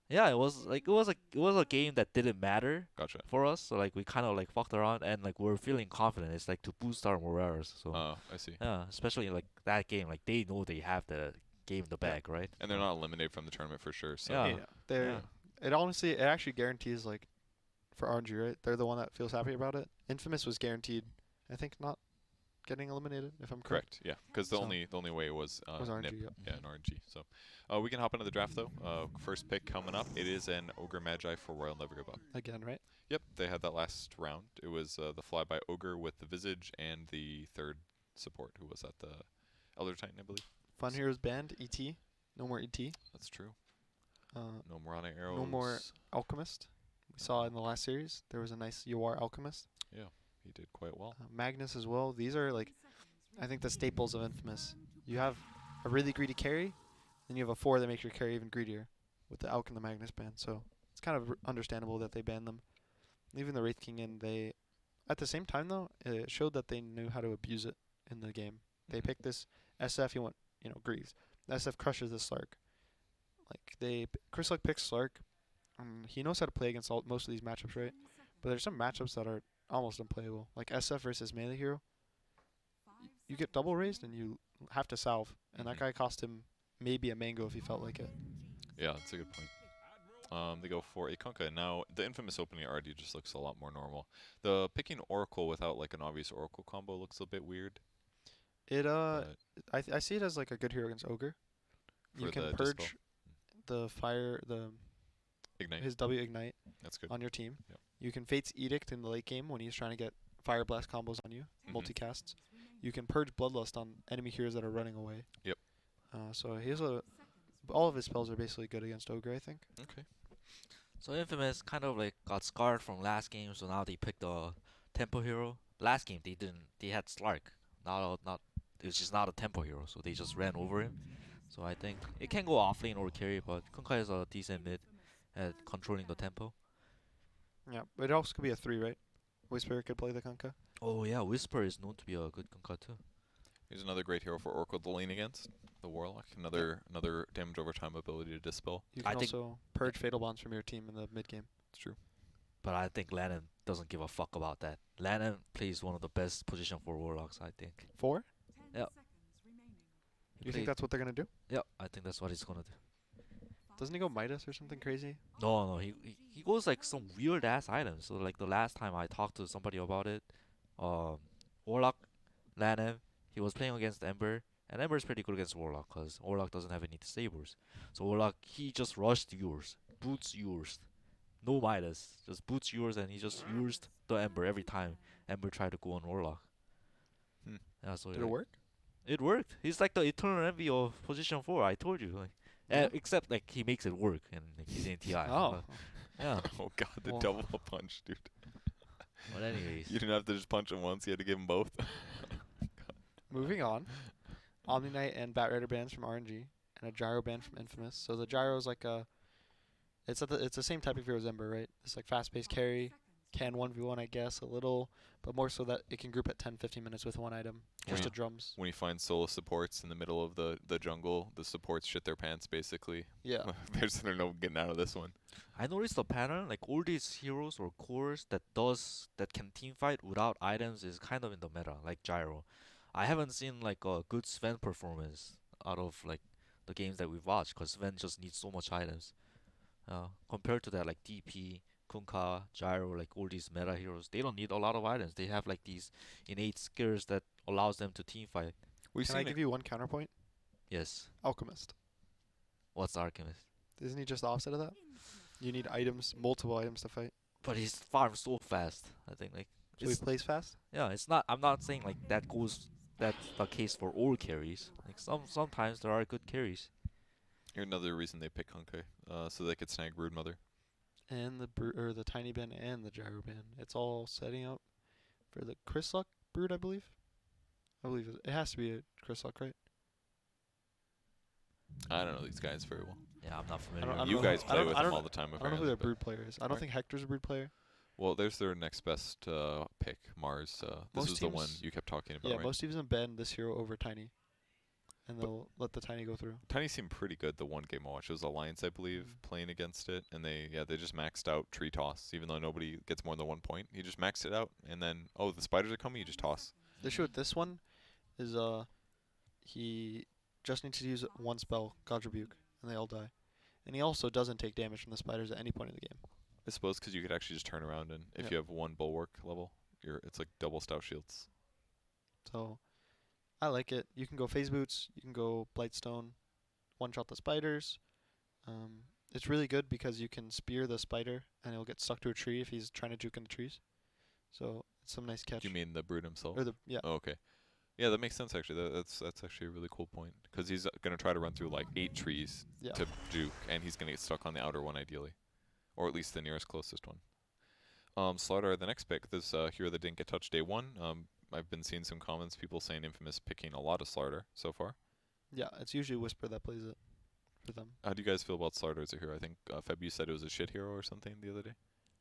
yeah, it was a game that didn't matter Gotcha. for us. So like we kind of like fucked around, and like we're feeling confident. It's like to boost our morals. So Oh, I see. yeah, especially like that game, like they know they have the game in the Yeah. bag, right? And they're not eliminated from the tournament for sure. So Yeah. Yeah. They're. Yeah. It honestly, it actually guarantees like, for RNG, right? They're the one that feels happy about it. Infamous was guaranteed. I think not getting eliminated, if I'm correct. correct. Yeah, because the So- only way was Was RNG. nip. Yep. Yeah, an RNG. So we can hop into the draft though. First pick coming up. It is an Ogre Magi for Royal Never Give Up. Again, right? Yep, they had that last round. It was the Flyby Ogre with the Visage and the third support, who was at the Elder Titan, I believe. Fun Heroes banned. ET. No more ET. That's true. Uh, No Morana arrows. no more Alchemist. We saw in the last series there was a nice UR Alchemist. He did quite well. Magnus as well. These are like, I think the staples of Infamous. You have a really greedy carry, then you have a 4 that makes your carry even greedier with the Alch and the Magnus ban. So it's kind of understandable that they banned them. Leaving the Wraith King in, they, at the same time though, it showed that they knew how to abuse it in the game. They picked this SF. You want, Greaves. The SF crushes this Slark. Like Chris Luck picks Slark. He knows how to play against most of these matchups, right? But there's some matchups that are almost unplayable, like SF versus melee hero. You get double raised and you have to salve, and that guy cost him maybe a mango if he felt like it. Yeah, that's a good point. They go for a Kunkka. Now, the Infamous opening already just looks a lot more normal. The picking Oracle without like an obvious Oracle combo looks a bit weird. It but I see it as like a good hero against Ogre. You for can the purge Dispel. the fire, Ignite. his W ignite That's good. on your team. Yep. You can Fate's Edict in the late game when he's trying to get Fire Blast combos on you, Mhm. multicasts. You can purge Bloodlust on enemy heroes that are running away. Yep. So he has all of his spells are basically good against Ogre, I think. Okay. So Infamous kind of like got scarred from last game, so now they picked a tempo hero. Last game they didn't. They had Slark. Not. It's just not a tempo hero, so they just ran over him. So I think it can go offlane or carry, but Kunkka is a decent mid at controlling the tempo. Yeah, but it also could be a 3, right? Whisper could play the Kunkka. Oh yeah, Whisper is known to be a good Kunkka too. Here's another great hero for Oracle to lean against. The Warlock. Another damage over time ability to dispel. You I can think- also purge Fatal Bonds from your team in the mid game. It's true. But I think Lannon doesn't give a fuck about that. Lannon plays one of the best position for Warlocks, I think. 4? Yep. You think that's what they're gonna do? Yep, I think that's what he's gonna do. Doesn't he go Midas or something crazy? No, he goes like some weird ass items. So like the last time I talked to somebody about it, Warlock, Lanham, he was playing against Ember, and Ember is pretty good against Warlock because Warlock doesn't have any disables. So Warlock, he just rushed yours, boots yours, no Midas, just boots yours, and he just used the Ember every time Ember tried to go on Warlock. Hmm. Yeah, so Did it work? It worked. He's like the eternal envy of position 4. I told you, like, Yeah. except like he makes it work and like, he's in TI. Oh, Yeah. Oh god, the Well. double punch, dude. But anyways, You didn't have to just punch him once. You had to give him both. moving on. Omni Knight and Bat Rider bands from RNG, and a Gyro band from Infamous. So the Gyro is like it's the same type of hero as Ember, right? It's like fast-paced carry, can 1v1, I guess, a little, but more so that it can group at 10, 15 minutes with one item, just Yeah. the drums. When you find solo supports in the middle of the jungle, the supports shit their pants basically. Yeah. There's no getting out of this one. I noticed the pattern, like all these heroes or cores that can team fight without items is kind of in the meta, like Gyro. I haven't seen like a good Sven performance out of like the games that we've watched, because Sven just needs so much items. Compared to that, like DP, Kunkka, Gyro, like all these meta heroes, they don't need a lot of items. They have like these innate skills that allows them to team fight. We've Can I seen give it. you one counterpoint? Yes. Alchemist. What's Archimist? Isn't he just the opposite of that? You need items, multiple items to fight. But he's farms so fast. I think like So he it's, plays fast? yeah, it's not. I'm not saying like that's the case for all carries. Like sometimes there are good carries. Here's another reason they pick Honkai, so they could snag Broodmother. And the tiny bin and the gyro bin. It's all setting up for the Chryslok brood, I believe. I believe it has to be a Chryslok, right? I don't know these guys very well. Yeah, I'm not I familiar. don't You know guys who- I play don't- with I them don't- all the time. I don't know who apparently, their but- brood player is. I don't Alright. think Hector's a brood player. Well, there's their next best pick, Mars. This Most is the one teams- you kept talking about, Yeah, right? most teams have banned this hero over Tiny. And they'll let the Tiny go through. Tiny seemed pretty good the one game I watched. It was Alliance, I believe, Mhm. playing against it, and they just maxed out tree toss, even though nobody gets more than 1 point. He just maxed it out, and then the spiders are coming, you just toss. The issue with this one is he just needs to use one spell, God Rebuke, and they all die. And he also doesn't take damage from the spiders at any point in the game. I suppose because you could actually just turn around and if Yep. you have one bulwark level, it's like double stout shields. So I like it. You can go phase boots, you can go Blightstone, one shot the spiders. It's really good because you can spear the spider and he'll get stuck to a tree if he's trying to juke in the trees. So it's some nice catch. Do you mean the brood himself? Or the yeah. Oh, okay. Yeah, that makes sense actually. That's actually a really cool point because he's gonna try to run through like 8 trees Yeah. to juke, and he's gonna get stuck on the outer one ideally, or at least the nearest closest one. Slaughter, the next pick, this hero that didn't get touched day one. I've been seeing some comments, people saying Infamous picking a lot of Slaughter so far. Yeah, it's usually Whisper that plays it for them. How do you guys feel about Slaughter as a hero? I think Feb, you said it was a shit hero or something the other day.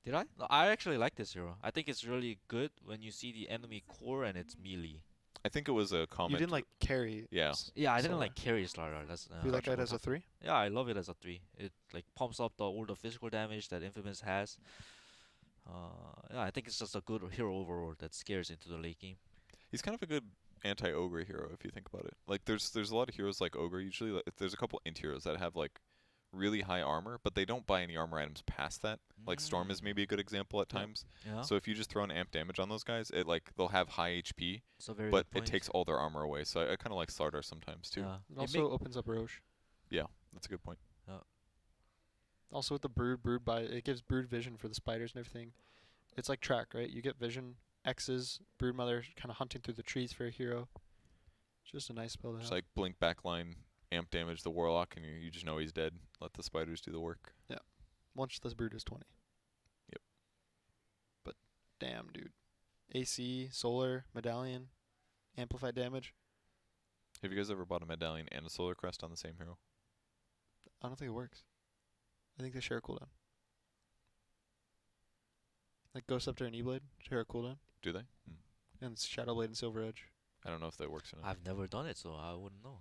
Did I? No, I actually like this hero. I think it's really good when you see the enemy core and it's melee. I think it was a comment. You didn't like carry. Yeah. Yeah, I didn't Slaughter. like carry Slaughter. That's You like that as a 3? Yeah, I love it as a 3. It like pumps up all the physical damage that Infamous has. Yeah, I think it's just a good hero overall that scares into the late game. He's kind of a good anti-ogre hero if you think about it. Like there's a lot of heroes like ogre usually. Like, there's a couple int heroes that have like really high armor, but they don't buy any armor items past that. Like Storm is maybe a good example at Yeah. times. Yeah. So if you just throw an amp damage on those guys, they'll have high HP, So very but good it point. takes all their armor away. So I kind of like Slardar sometimes too. Yeah. It also opens up Roche. That's a good point. Also with the brood by it gives brood vision for the spiders and everything. It's like track, right? You get vision, X's, brood mother kind of hunting through the trees for a hero. Just a nice spell to Just have. like blink backline, amp damage the warlock, and you just know he's dead. Let the spiders do the work. Once this brood is 20. Yep. But damn, dude. AC, solar, medallion, amplified damage. Have you guys ever bought a medallion and a solar crest on the same hero? I don't think it works. I think they share a cooldown. Like Ghost Scepter and E-Blade share a cooldown. Do they? Hmm. And Shadowblade and Silver Edge. I don't know if that works or not. I've never done it, so I wouldn't know.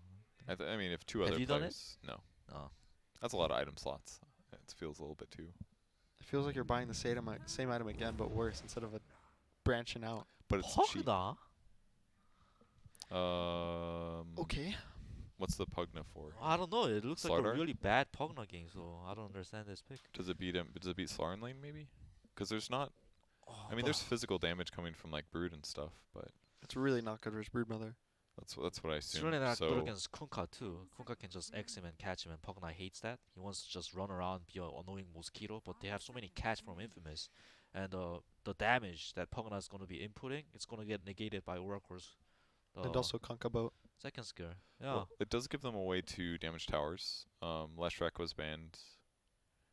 I mean, if two Have other you done it? players, no, Oh. that's a lot of item slots. It feels a little bit too. It feels like you're buying the same item again, but worse instead of branching out. But it's cheap. Pogna? Okay. What's the Pugna for? I don't know. It looks like Slardar? a really bad Pogna game, so I don't understand this pick. Does it beat him? Does it beat Slarn Lane maybe? Because there's not. Oh, I mean, there's physical damage coming from like Brood and stuff, but It's really not good versus Brood Mother. that's what I It's assume. really not so good against Kunkka too. Kunkka can just X him and catch him, and Pogna hates that. He wants to just run around, be an annoying mosquito, but they have so many catch from Infamous, and the damage that Pogna is going to be inputting, it's going to get negated by Oracle's And also Kunkka Boat. second skill. Yeah. well, it does give them a way to damage towers. Leshrac was banned,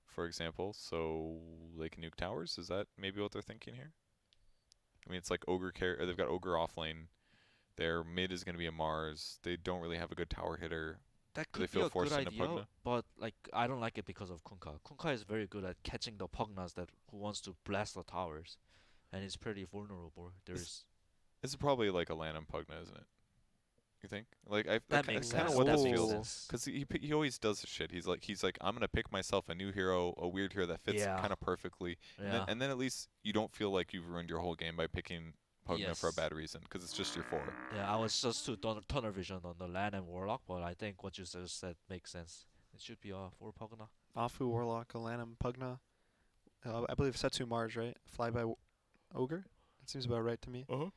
for example, so they can nuke towers. Is that maybe what they're thinking here? I mean, it's like Ogre or they've got Ogre off lane. Their mid is going to be a Mars. They don't really have a good tower hitter. That Do they could be feel a forced good into idea, Pugna? but like I don't like it because of Kunkka. Kunkka is very good at catching the Pugnas that who wants to blast the towers, and he's pretty vulnerable. There's It's probably like a Lanham Pugna, isn't it? You think? Like that makes kind sense. of what That this makes feels. sense. Because he always does this shit. He's like I'm gonna pick myself a new hero, a weird hero that fits Yeah. kind of perfectly, Yeah. and then at least you don't feel like you've ruined your whole game by picking Pugna for a Yes. bad reason, because it's just your 4. Yeah, I was just too tunnel vision on the land and warlock, but I think what you just said makes sense. It should be 4 Pugna. Afu, Warlock, Alanum, Pugna. I believe Setsu Mars, right? Flyby Ogre? That seems about right to me. Uh-huh.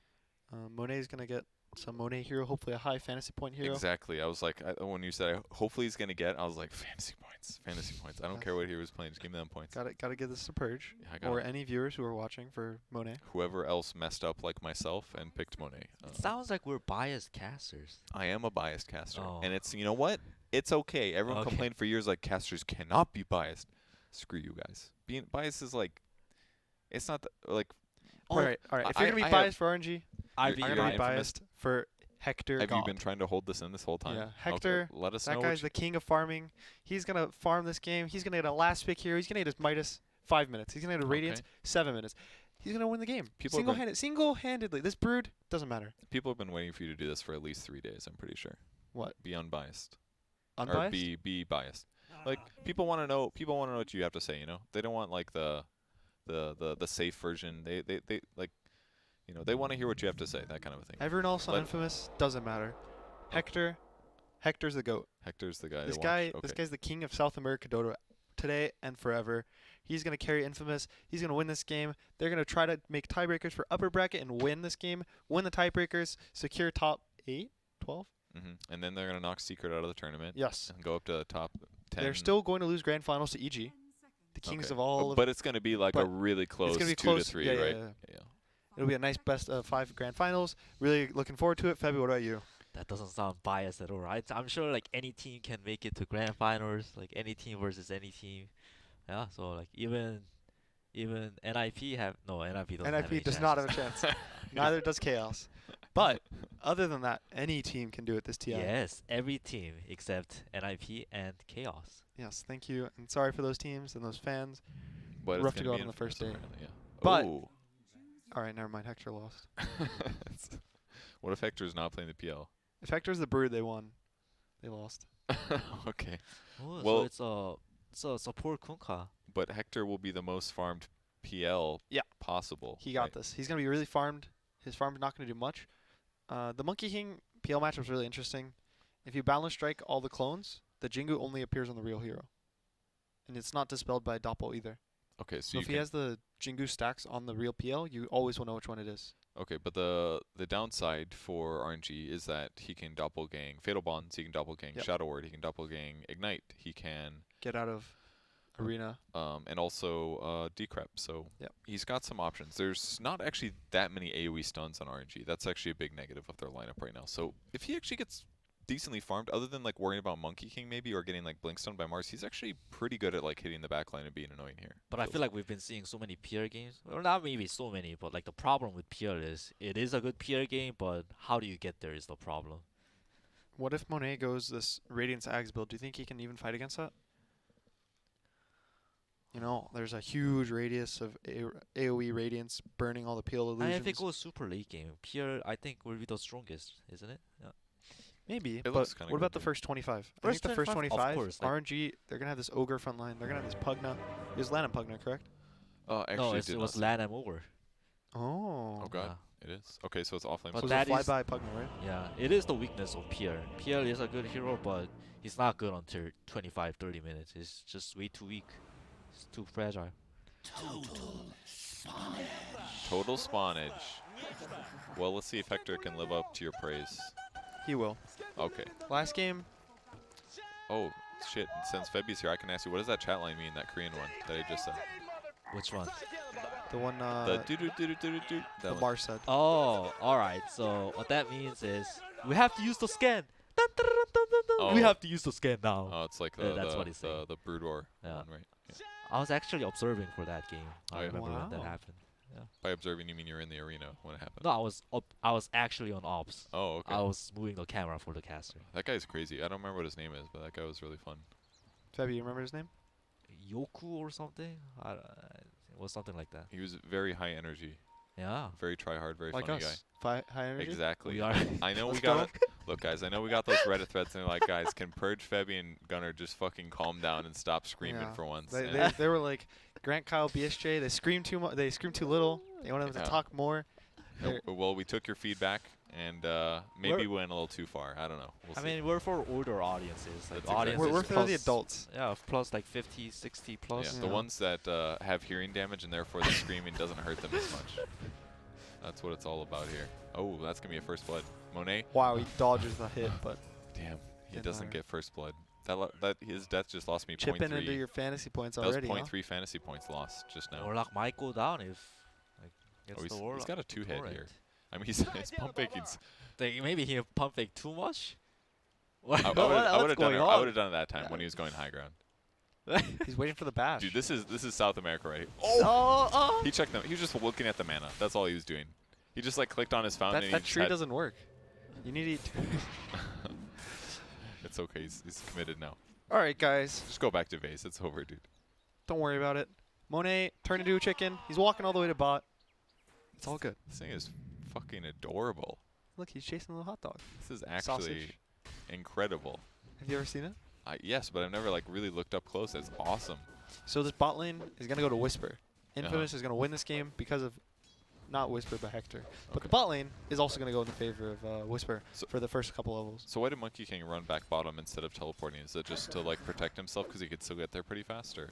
Monet's going to get some Monet hero, hopefully a high fantasy point hero. Exactly. I was like, when you said hopefully he's gonna get, I was like, fantasy points, fantasy points. I don't care what he was playing, just give me them points. Got to give this to Purge. Yeah, I got Or it. any viewers who are watching for Monet. Whoever else messed up like myself and picked Monet. It sounds like we're biased casters. I am a biased caster, Oh. and it's, you know what? It's okay. Everyone Okay. complained for years like casters cannot be biased. Screw you guys. Being biased is like, it's not like. All right. If I- you're going to be I biased for RNG, I You're- be I'm you're going to be infamous. biased for Hector Have God. you been trying to hold this in this whole time? Yeah, Okay, Hector, let us That know. guy's the king of farming. He's going to farm this game. He's going to get a last pick hero. He's going to get his Midas 5 minutes. He's going to get a Radiance 7 minutes. He's going to win the game. People have been- Single-handedly. This brood doesn't matter. People have been waiting for you to do this for at least 3 days. I'm pretty sure. What? Be unbiased. Unbiased? Or be biased. Like people want to know. People want to know what you have to say. You know, they don't want like the safe version. They like, you know, they want to hear what you have to say. That kind of a thing. Everyone else on Let- Infamous doesn't matter. Hector's the GOAT. Hector's the guy. This to guy, watch. Okay. this guy's the king of South America Dota today and forever. He's gonna carry Infamous. He's gonna win this game. They're gonna try to make tiebreakers for upper bracket and win this game. Win the tiebreakers, secure top 8, 12. And then they're gonna knock Secret out of the tournament. Yes. And go up to top 10. They're still going to lose grand finals to EG, the kings Okay. of all. But it's gonna be like a but really close it's gonna be 2 close. to 3, Yeah, yeah, right? yeah. It'll be a nice best of 5 grand finals. Really looking forward to it. Febby, what about you? That doesn't sound biased at all, right? I'm sure like any team can make it to grand finals, like any team versus any team. Yeah, so like even NIP have no NIP doesn't have any NIP does not have a chances. chance. Neither does Chaos. But other than that, any team can do it this TI. Yes, every team except NIP and Chaos. Yes, thank you. And sorry for those teams and those fans. But Rough it's to gonna go be out on the first Infamous, day. apparently, Yeah. But- Ooh. All right, never mind. Hector lost. What if Hector's not playing the PL? If Hector's the brood, they won. They lost. Okay. Oh, Well- so it's a support Kunkka. But Hector will be the most farmed PL Yeah. possible. He got right? this. He's going to be really farmed. His farm's not going to do much. The Monkey King PL matchup is really interesting. If you balance strike all the clones, the Jingu only appears on the real hero. And it's not dispelled by Doppel either. Okay, so So you if can, he has the Jingu stacks on the real PL, you always will know which one it is. okay, but the downside for RNG is that he can doppelgang Fatal Bonds, he can doppelgang Yep. Shadow Word, he can doppelgang Ignite, he can Get out of arena. and also decrep. So Yep. he's got some options. There's not actually that many AoE stuns on RNG. That's actually a big negative of their lineup right now. So if he actually gets decently farmed, other than like worrying about Monkey King maybe or getting like blink stunned by Mars, he's actually pretty good at like hitting the backline and being annoying here. But I feel like we've been seeing so many PR games. Well, not maybe so many, but like the problem with PR is it is a good PR game, but how do you get there is the problem. What if Monet goes this Radiance Ags build? Do you think he can even fight against that? You know, there's a huge radius of AoE Radiance burning all the PL illusions. And if it goes super late game, PR I think will be the strongest, isn't it? Yeah. Maybe, It but looks kinda what about good, the too. first 25? I First think the first 25, of 25, course, like- RNG, they're going to have this Ogre front line. They're going to have this Pugna. It was Lanham Pugna, correct? Actually, No, did it not was see- Lanham over. Oh. Oh god, it is. Okay, so it's offlane. But So that it's a is- flyby Pugna, right? Yeah, it is the weakness of PR. PR is a good hero, but he's not good until 25, 30 minutes. It's just way too weak. It's too fragile. Total spawnage. Well, let's see if Hector can live up to your praise. He will. Okay. Last game, Oh, shit. Since Febby's here, I can ask you, what does that chat line mean, that Korean one that I just said? Which one? the one The doo-doo-doo-doo-doo-doo. That the one. Mars said. Oh, alright. So what that means is we have to use the scan. Dun, dun, dun, dun, dun, dun. We Oh. have to use the scan now. Oh, it's like Yeah, the that's the, what he's saying. the Brood War Yeah. one, right? Yeah. I was actually observing for that game. Oh, I yeah? remember when that Wow. happened. Yeah. By observing, you mean you're in the arena when it happened? No, I was actually on ops. Oh, okay. I was moving the camera for the caster. That guy's crazy. I don't remember what his name is, but that guy was really fun. Fabby, you remember his name? Yoku or something? It was something like that. He was very high energy, Yeah. very try hard, very Like funny guy. us. High energy. Exactly. We are. I know we Let's got go. it. Look, guys, I know we got those Reddit threads and they're like, guys, can Purge, Febby, and Gunner just fucking calm down and stop screaming Yeah. for once? They, And they were like Grant, Kyle, BSJ. They scream too much. They scream too little. They wanted them Yeah. to talk more. They're- well, we took your feedback and maybe we went a little too far. I don't know. We'll I see. mean, we're for older audiences. Like That's exactly audiences what we're it's for plus, the adults. Yeah, plus like 50, 60 plus. Yeah, the Yeah. ones that have hearing damage and therefore the screaming doesn't hurt them as much. That's what it's all about here. Oh, that's going to be a first blood. Monet? Wow, he dodges the hit, but Damn, he Didn't doesn't matter. get first blood. That his death just lost me chipping 0.3. into your fantasy points That was already. huh? 0.3 fantasy points lost just now. Warlock might go down if like gets Oh, the he's Warlock. got a two-hit torrent. here. I mean, he's pump faking. Like, maybe he pump fake too much. I What, would what's have done going it. on? I would have done it that time when he was going high ground. He's waiting for the bash. Dude, this is South America, right? Oh. He checked them. He was just looking at the mana. That's all he was doing. He just like clicked on his fountain. that and that he just tree had- doesn't work. You need to eat. It's okay. He's committed now. All right, guys. Just go back to vase. It's over, dude. Don't worry about it. Monet turned into a chicken. He's walking all the way to bot. It's all good. This thing is fucking adorable. Look, he's chasing a little hot dog. This is actually Sausage. incredible. Have you ever seen it? Yes, but I've never like really looked up close. It's awesome. So this bot lane is gonna go to Whisper. Uh-huh. Infamous is gonna win this game because of not Whisper but Hector. But Okay. the bot lane is also gonna go in the favor of Whisper So- for the first couple levels. So why did Monkey King run back bottom instead of teleporting? Is it just to like protect himself because he could still get there pretty fast, or?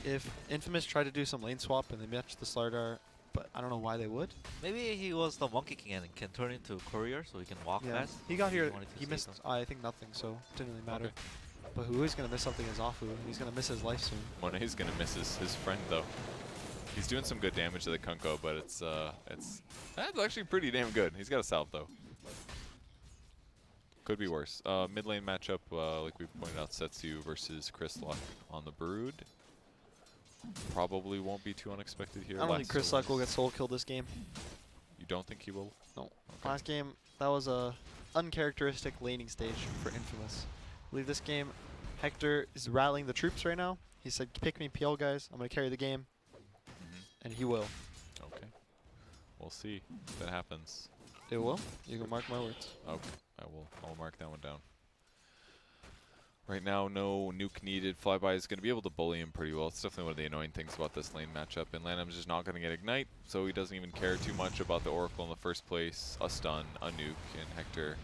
If Infamous tried to do some lane swap and they matched the Slardar, but I don't know why they would. Maybe he was the Monkey King and can turn into courier so he can walk fast. He got here. wanted to He see missed. some. I think nothing, so it didn't really matter. Okay. But who is gonna miss something is Afu. He's gonna miss his life soon. Monet's gonna miss his friend though. He's doing some good damage to the Kunko, but that's actually pretty damn good. He's got a salve though. Could be worse. Mid lane matchup, like we pointed out, Setsu versus Chris Luck on the Brood. Probably won't be too unexpected here. I don't think Chris Luck will get soul killed this game. You don't think he will? No. Okay. Last game, that was a uncharacteristic laning stage for Infamous. I believe this game, Hector is rallying the troops right now. He said, pick me PL guys, I'm going to carry the game. And he will. Okay. We'll see if that happens. It will? You can mark my words. Okay, I will. I'll mark that one down. Right now, no nuke needed. Flyby is going to be able to bully him pretty well. It's definitely one of the annoying things about this lane matchup. And Lanham's just not going to get Ignite, so he doesn't even care too much about the Oracle in the first place. A stun, a nuke, and Hector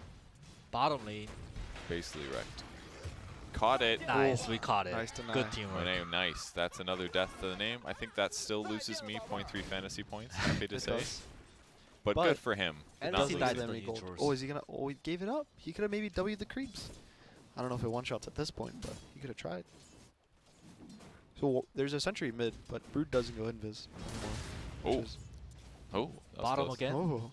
Bottom lane. basically wrecked. Caught it. Nice, we caught it. Nice deny. Good teamwork. Monet, nice. That's another death to the name. I think that still loses me 0.3 fantasy points, happy to It say. does. But But good for him. And Not does he Doesn't die losing. lose to any the gold. neutrals. Oh, is he going to? Oh, he gave it up. He could have maybe W'd the creeps. I don't know if it one-shots at this point, but he could have tried. So there's a sentry mid, but Brood doesn't go invis anymore. Oh. which is- Oh, that was Bottom close. again. Oh.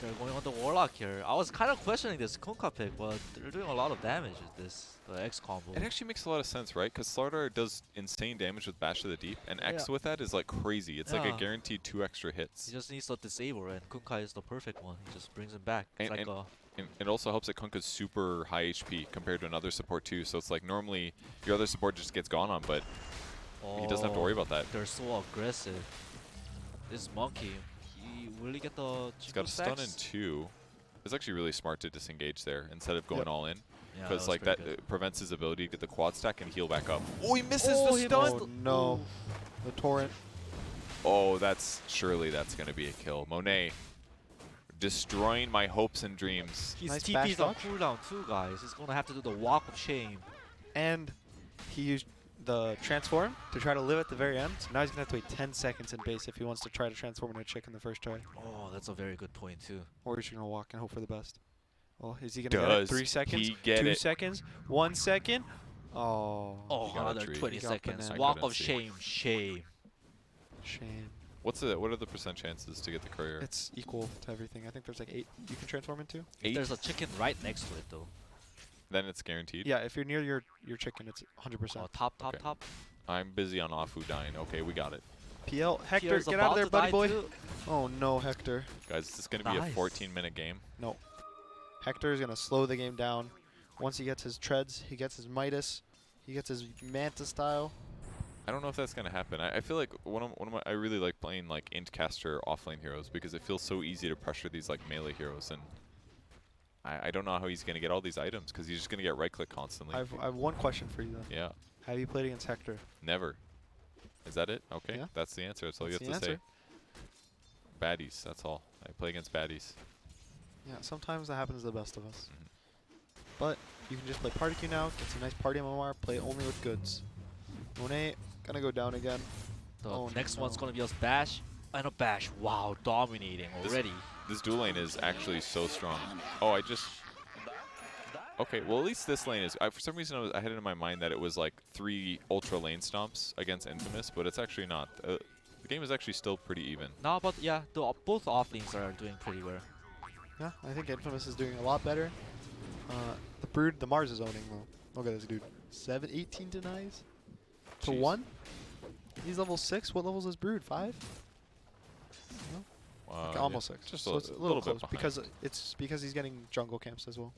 They're going on the Warlock here. I was kind of questioning this Kunkka pick, but they're doing a lot of damage with this X combo. It actually makes a lot of sense, right? Because Slardar does insane damage with Bash to the Deep, and X Yeah. with that is like crazy. It's like a Yeah. guaranteed 2 extra hits. He just needs to disable, and Kunkka is the perfect one. He just brings him back. It's And- like a And it also helps that Kunkka's super high HP compared to another support too. So it's like normally your other support just gets gone on, but he doesn't have to worry about that. They're so aggressive. This monkey, he really get the He's got a stun in 2. It's actually really smart to disengage there instead of going Yep. all in. Yeah, Because was like pretty that good. prevents his ability to get the quad stack and heal back up. Oh, he misses Oh, the he stun! missed Oh no. The torrent. Oh, that's going to be a kill. Monet destroying my hopes and dreams. His Nice TP's bash on dodge. cooldown too, guys. He's gonna have to do the walk of shame. And he used the transform to try to live at the very end. So now he's going to have to wait 10 seconds in base if he wants to try to transform into a chicken the first try. Oh, that's a very good point too. Or he's going to walk and hope for the best. Well, is he going to get it? Does 3 seconds? he get 2 it? seconds? 1 second? Oh. Oh, got a another treat. 20 He got seconds. banana. I Walk couldn't of see. shame, shame. Shame. What are the percent chances to get the courier? It's equal to everything. I think there's like 8 you can transform into. 8? There's a chicken right next to it though. Then it's guaranteed. Yeah, if you're near your chicken, it's 100%. Oh, top, Okay. top. I'm busy on Afu dying. Okay, we got it. PL. Hector, Pierre's get out of about there, to buddy die boy. too. Oh no, Hector. Guys, this is going to be a Nice. 14-minute game. Hector is gonna slow the game down. Once he gets his treads, he gets his Midas, he gets his Manta style. I don't know if that's going to happen. I feel like I really like playing like int caster offlane heroes because it feels so easy to pressure these like melee heroes, and I don't know how he's going to get all these items because he's just going to get right click constantly. I've one question for you though. Yeah, Have you played against Hector? never. Is that it? Okay, Yeah. that's the answer. That's all That's you have the to answer. say. Baddies, that's all. I play against baddies. Yeah, sometimes that happens to the best of us. Mhm. But you can just play party queue now, get some nice party MMR, play only with goods. Monet gonna go down again. The Oh, next no. one's gonna be us Bash and a Bash. Wow, dominating already. This dual lane is actually so strong. Oh, okay, well at least this lane is. For some reason I had it in my mind that it was like 3 ultra lane stomps against Infamous, but it's actually not. The game is actually still pretty even. No, but yeah, both offlanes are doing pretty well. Yeah, I think Infamous is doing a lot better. The Brood, the Mars is owning though. Look at this dude. 18 denies to Jeez. 1. He's level 6. What level is this Brood? 5? No? Like Yeah, almost 6. just so a it's a little little bit close behind. because he's getting jungle camps as well.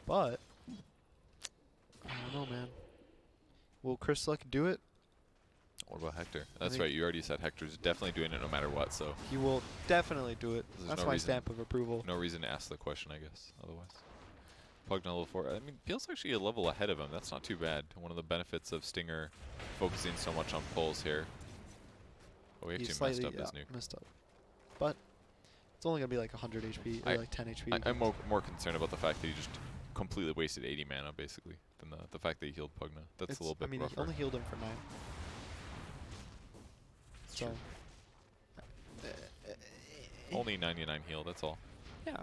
But I don't know, man. Will Chris Luck do it? What about Hector? That's think- right. You already said Hector's definitely doing it no matter what. So He will definitely do it. There's That's no my reason. stamp of approval. no reason to ask the question, I guess. Otherwise, Pugna level 4. I mean, Peel's actually a level ahead of him. That's not too bad. One of the benefits of Stinger focusing so much on pulls here. Oh, he He's actually messed slightly up his nuke. messed up. But it's only going to be like 100 HP or like 10 HP. I'm more concerned about the fact that he just completely wasted 80 mana, basically, than the fact that he healed Pugna. That's It's- a little bit I mean, rougher. he only healed him for 9. It's So, true. Only 99 heal, that's all. yeah.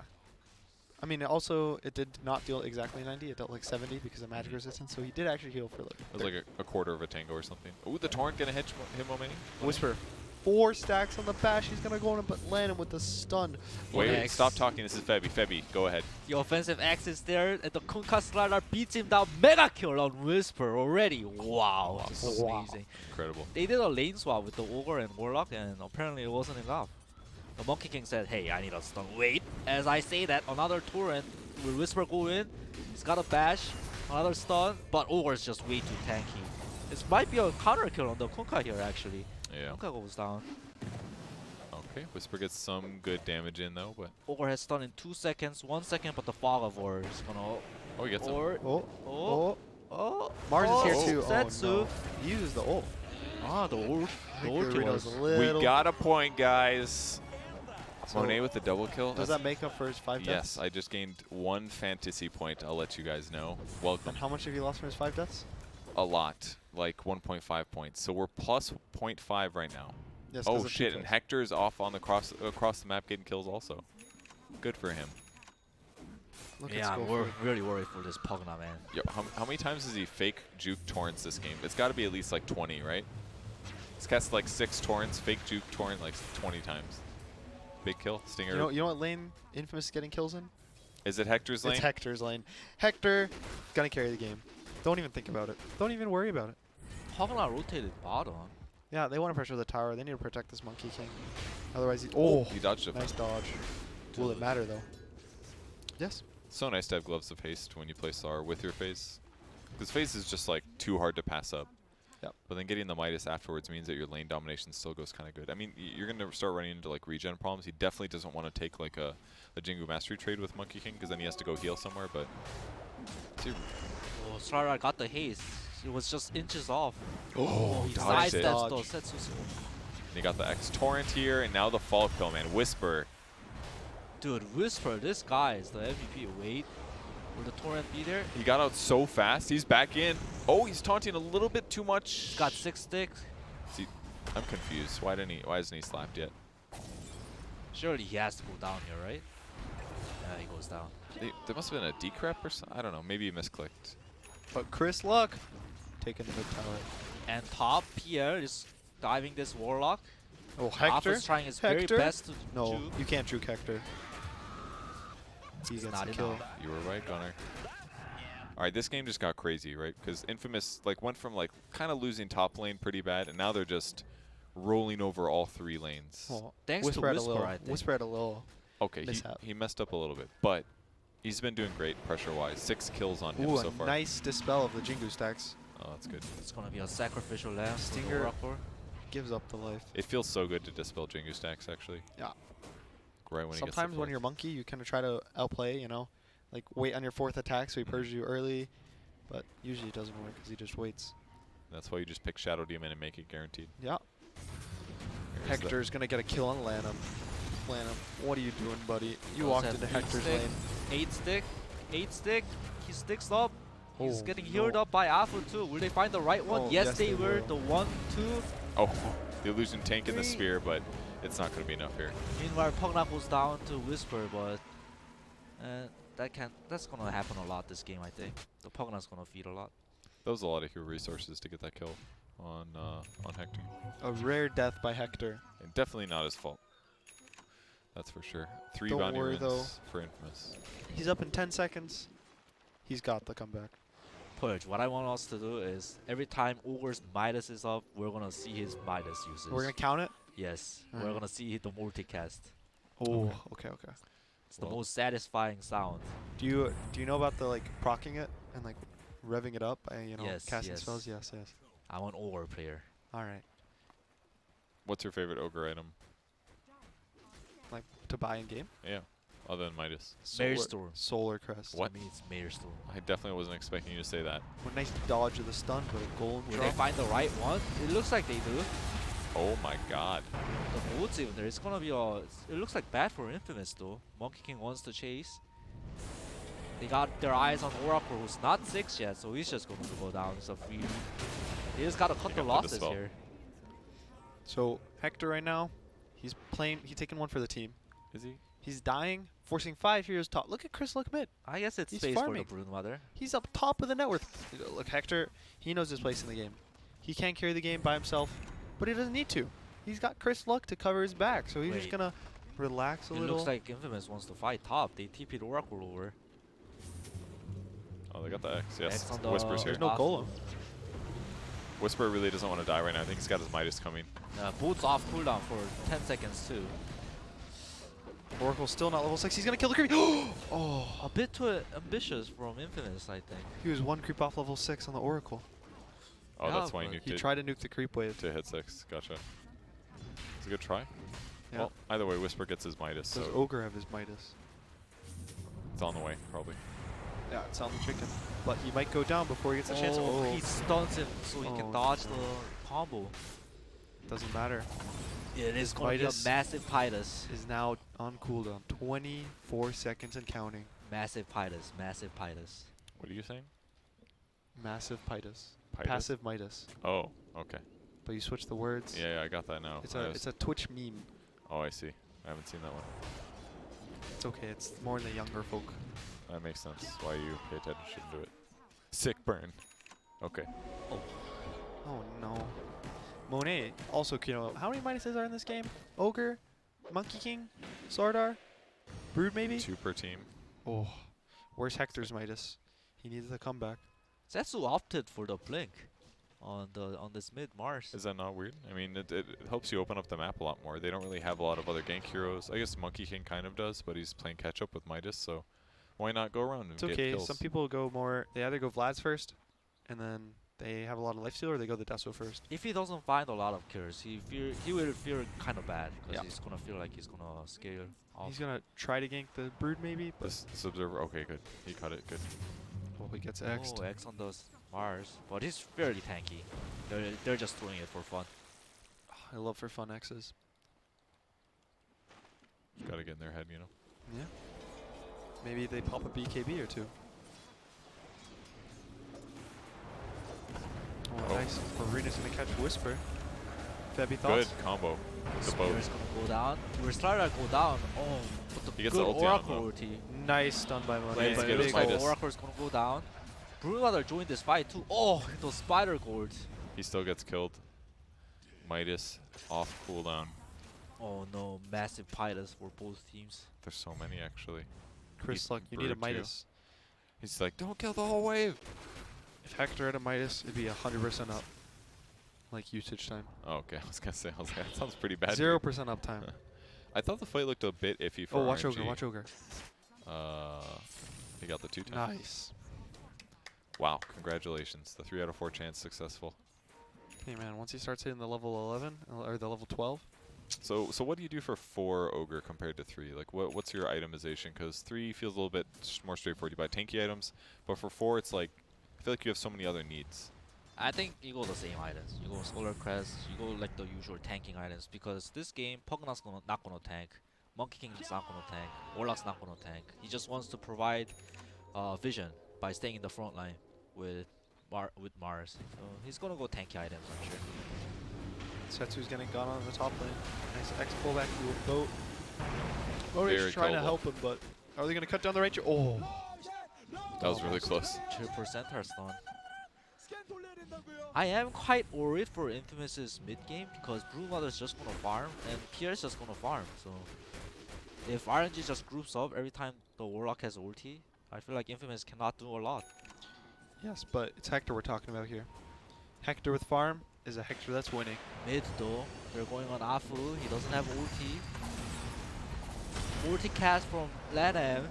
I mean, also, it did not deal exactly 90. It dealt like 70 because of magic resistance. So he did actually heal for like. It was like a quarter of a tango or something. Ooh, the Torrent gonna hit him, Momeni? Whisper. 4 stacks on the bash. He's going to go in but land him with the stun. Wait, X. stop talking. This is Febby. Febby, go ahead. The offensive X is there, and the Kunkka Slider beats him down. Mega kill on Whisper already. Wow, just Wow. amazing. Incredible. They did a lane swap with the Ogre and Warlock, and apparently it wasn't enough. The Monkey King said, hey, I need a stun. Wait, as I say that, another Torrent. Will Whisper go in? He's got a bash, another stun, but Ogre is just way too tanky. This might be a counter kill on the Kunkka here, actually. Yeah. Kunkka goes down. Okay, Whisper gets some good damage in, though, but... Ogre has stun in 2 seconds, 1 second, but the Fog of War is gonna... Oh, he gets him. Or... Oh. Oh. Oh. Oh. Mars oh, is here too. Setsu. Oh, no. He uses the ult. Ah, the ult. The ult Victor kill Reno's was... a little. We got a point, guys. So Monet with the double kill. Does That's- that make up for his 5 deaths? Yes, I just gained 1 fantasy point. I'll let you guys know. Welcome. And how much have you lost from his 5 deaths? A lot, like 1.5 points. So we're plus 0.5 right now. Yes, 'cause Oh of shit! two And kills. Hector's off on the across the map getting kills also. Good for him. Look at Yeah, Schofield. we're really worried for this Pugna, man. Yo, how many times does he fake juke torrents this game? It's got to be at least like 20, right? He's cast like 6 torrents, fake juke torrent like 20 times. Big kill, Stinger. You know what lane Infamous is getting kills in? Is it Hector's lane? It's Hector's lane. Hector gonna carry the game. Don't even think about it. Don't even worry about it. Pugna rotated bottom. Yeah, they want to pressure the tower. They need to protect this Monkey King. Otherwise, He dodged it. nice dodge. Will it matter though? Yes. So nice to have gloves of haste when you play Sar with your face. Because face is just like too hard to pass up. Yep. But then getting the Midas afterwards means that your lane domination still goes kind of good. I mean, you're going to start running into like regen problems. He definitely doesn't want to take like a Jingu Mastery trade with Monkey King because then he has to go heal somewhere. But see, Oh, Slider got the haste. It was just inches off. oh, He dodged it. sidesteps Dodge. though. Setsu's And he got the X Torrent here, and now the Fall Kill, man. Whisper. Dude, Whisper, this guy is the MVP. Wait, will the Torrent be there? He got out so fast. He's back in. Oh, he's taunting a little bit too much. He's got 6 sticks. See, I'm confused. Why hasn't he slapped yet? Surely he has to go down here, right? Yeah, he goes down. There must have been a decrep or something. I don't know. Maybe he misclicked. But Chris Luck taking the mid tower. And top Pierre is diving this Warlock. Oh, Hector. Alpha's trying his Hector? very best to No, juke. you can't juke Hector. He It's gets not the kill. enough. You were right, Gunnar. All right, this game just got crazy, right? Because Infamous like went from like kind of losing top lane pretty bad, and now they're just rolling over all 3 lanes. Well, Thanks Whisper to had a Whisper, little. I think. Whisper had a little. Okay, mishap. he messed up a little bit, but he's been doing great pressure-wise. 6 kills on him Ooh, so a far. nice dispel of the Jingu stacks. Oh, that's good. It's gonna be a sacrificial lamb for the Stinger. Oracle. Gives up the life. It feels so good to dispel Jingu stacks, actually. Yeah. Right when he gets Sometimes the when fourth. you're monkey, you kind of try to outplay, you know, like wait on your 4th attack so he purges you early, but usually it doesn't work because he just waits. That's why you just pick Shadow Demon and make it guaranteed. Yeah. There's the- Hector's gonna get a kill on Lanham. Lanham, what are you doing, buddy? You Does walked have into 8 Hector's stick, lane. 8 stick. 8 stick. He sticks up. He's Oh, getting no. healed up by Alpha too. Will they find the right one? Oh, yes, yes, they they were. will. The 1, 2. Oh, the illusion tank in the 3. sphere, but it's not going to be enough here. Meanwhile, Pugna goes down to Whisper, but that's gonna happen a lot this game, I think. The Pugna's gonna feed a lot. That was a lot of hero resources to get that kill on Hector. A rare death by Hector. And definitely not his fault. That's for sure. 3 Don't bounty worry, runes though. for Infamous. He's up in 10 seconds. He's got the comeback. Purge, what I want us to do is every time Ogre's Midas is up, we're gonna see his Midas uses. We're gonna count it. Yes, we're Alright. gonna see the multicast. Oh, okay. It's the Well. most satisfying sound. Do you know about the like proccing it and like revving it up and Yes, casting yes. spells? Yes. I'm an Ogre player. All right. What's your favorite ogre item? Like to buy in game. Yeah, other than Midas. Maelstrom. Solar Crest. What? I mean, it's Maelstrom. I definitely wasn't expecting you to say that. What nice dodge of the stun, but a golden Will drop. they find the right one? It looks like they do. Oh my god. The mood's even there. It's gonna be all. It looks like bad for Infamous though. Monkey King wants to chase. They got their eyes on Oracle, who's not 6 yet, so he's just going to go down. So free. They just gotta cut Pick the up the losses dispel. here. So Hector right now, he's taking one for the team. Is he? He's dying, forcing 5 heroes top. Look at Chris Look mid. I guess it's He's space farming. for the Broodmother. He's up top of the net worth. Look, Hector, he knows his place in the game. He can't carry the game by himself, but he doesn't need to. He's got Chris Luck to cover his back, so he's just Wait. gonna relax a It little. looks like Infamous wants to fight top. They TP'd Oracle over. Oh, they got the X. Yes. X on the- Whisper's here. There's no Off. golem. Whisper really doesn't want to die right now. I think he's got his Midas coming. Boots off cooldown for 10 seconds too. Oracle's still not level 6. He's gonna kill the creep. Oh, A bit too ambitious from Infamous, I think. he was 1 creep off level 6 on the Oracle. Oh, Yeah, that's why he but nuked He it tried to nuke the creep wave. to hit 6. Gotcha. It's a good try. Yeah. Well, either way, Whisper gets his Midas, Does so Ogre have his Midas? it's on the way, probably. Yeah, it's on the chicken. But he might go down before he gets a chance. Oh, Oh, he stuns him so he Oh, can dodge the combo. doesn't matter. It is going to be a Midas massive Pitus. is now on cooldown. 24 seconds and counting. Massive Pitus. Massive Pitus. What are you saying? Massive Midas. Midas? Passive Midas. Oh, okay. But you switch the words. Yeah, I got that now. It's a Twitch meme. Oh, I see. I haven't seen that one. It's okay. It's more in the younger folk. That makes sense. Why you pay attention to it. Sick burn. Okay. Oh no. Monet also, how many Midases are in this game? Ogre, Monkey King, Sardar, Brood maybe? 2 per team. Oh, where's Hector's Midas? He needs a comeback. Zetsu opted for the blink on this mid Mars. Is that not weird? I mean, it helps you open up the map a lot more. They don't really have a lot of other gank heroes. I guess Monkey King kind of does, but he's playing catch up with Midas, so why not go around and It's get okay. kills? Some people go more. They either go Vlad's first, and then they have a lot of lifesteal, or they go the Deso first. If he doesn't find a lot of kills, he will feel kind of bad because Yeah. he's gonna feel like he's gonna scale off. He's gonna try to gank the Brood maybe, but This observer. Okay, good. He caught it. Good. well, he gets X'd. Oh, X on those Mars, but he's fairly tanky. They're just doing it for fun. I love for fun X's. Just gotta get in their head, you know. Yeah. Maybe they pop a BKB or two. Oh, Oh. nice. Arena's gonna catch Whisper. Febby Good thoughts? combo. The boat. Spear's gonna go down. We're starting to go down. Oh, but the He gets good the ulti on him, Oracle though. ulti. Nice stun by Monet. Wait, but get his big Midas. ol' Oracle's gonna go down. Broodmother joined this fight too. Oh, the spider gourd. He still gets killed. Midas off cooldown. Oh no, massive Pitus for both teams. There's so many actually. Chris He's Luck, you need a Brood too. Midas. He's like, don't kill the whole wave. If Hector had a Midas, it'd be 100% up. like usage time. Oh, okay. I was gonna say, I was like, that sounds pretty bad. 0% uptime. I thought the fight looked a bit iffy for Oh, watch RNG. Ogre, watch Ogre. He got the 2 times. Nice. Wow, congratulations. The 3 out of 4 chance successful. Hey man, once he starts hitting the level 11 or the level 12, So what do you do for 4 Ogre compared to 3? Like, what's your itemization? Because 3 feels a little bit more straightforward. You buy tanky items, but for 4, it's like, I feel like you have so many other needs. I think you go the same items. You go Solar Crest, you go like the usual tanking items because this game, Pugna's not gonna tank, Monkey King's not gonna tank, Warlock's not gonna tank. He just wants to provide vision by staying in the front line with Mars. So he's gonna go tanky items, I'm sure. Setsu's getting gone on the top lane. Nice X pullback to a boat. Very Ori's trying to killable. help him, but are they going to cut down the range? Oh, That was really close. 2% Hearthstone. I am quite worried for Infamous's mid game because Brewmother's just gonna farm and Pierre's just gonna farm. So if RNG just groups up every time the Warlock has ulti, I feel like Infamous cannot do a lot. yes, but it's Hector we're talking about here. Hector with farm is a Hector that's winning. Mid though, they're going on Afu. He doesn't have ulti. Ulti cast from Lanham.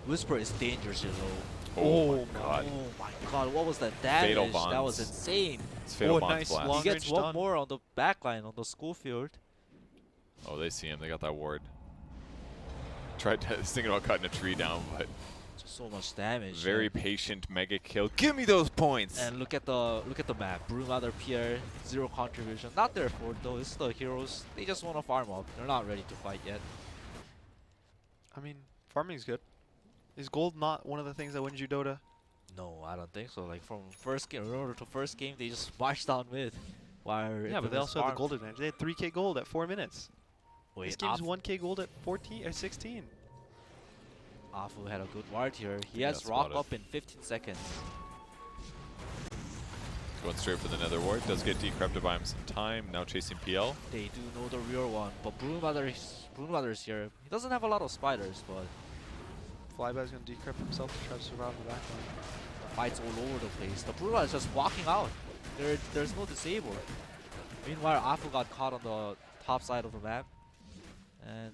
Whisper is dangerously low. Oh, my god. Oh my god, what was that damage? Fatal That was bonds. insane. It's Fatal Oh, Bonds nice blast. long He gets range one stun. more on the backline on the Schofield. Oh, they see him. They got that ward. Tried to, was thinking about cutting a tree down, but Just so much damage. very patient mega kill. Give me those points. And look at the map. Brewmother, Pierre, 0 contribution. Not their fault though. It's the heroes. They just want to farm up. They're not ready to fight yet. I mean, farming's good. Is gold not one of the things that wins you Dota? No, I don't think so. Like from first game, in order to first game, they just marched down with. While Yeah, but they also have the gold advantage. They had 3k gold at 4 minutes. Wait, This game's 1k gold at 14 or 16. Afu had a good ward here. He Yeah, has that's rock about up in 15 seconds. Going straight for the nether ward. Does get decrypted to buy him some time. Now chasing PL. They do know the real one, but Brewmother's here. He doesn't have a lot of spiders, but Flyby's gonna decrypt himself to try to survive the backline. fights all over the place. The Brewmother is just walking out. There's no disable. Meanwhile, Afu got caught on the top side of the map, and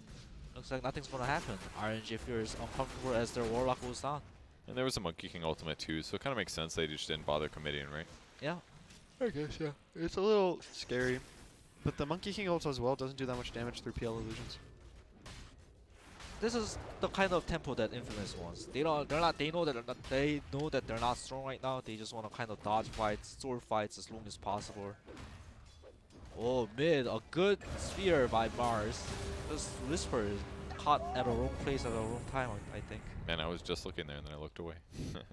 looks like nothing's gonna happen. RNG feels uncomfortable as their Warlock goes down. And there was a Monkey King ultimate too, so it kind of makes sense they just didn't bother committing, right? Yeah. I guess, yeah. It's a little scary. But the Monkey King ult as well doesn't do that much damage through PL illusions. This is the kind of tempo that Infamous wants. They know that they're not strong right now. They just want to kind of dodge fights, sword fights as long as possible. Oh, mid, a good sphere by Mars. This Whisper is caught at a wrong place at a wrong time, I think. Man, I was just looking there and then I looked away.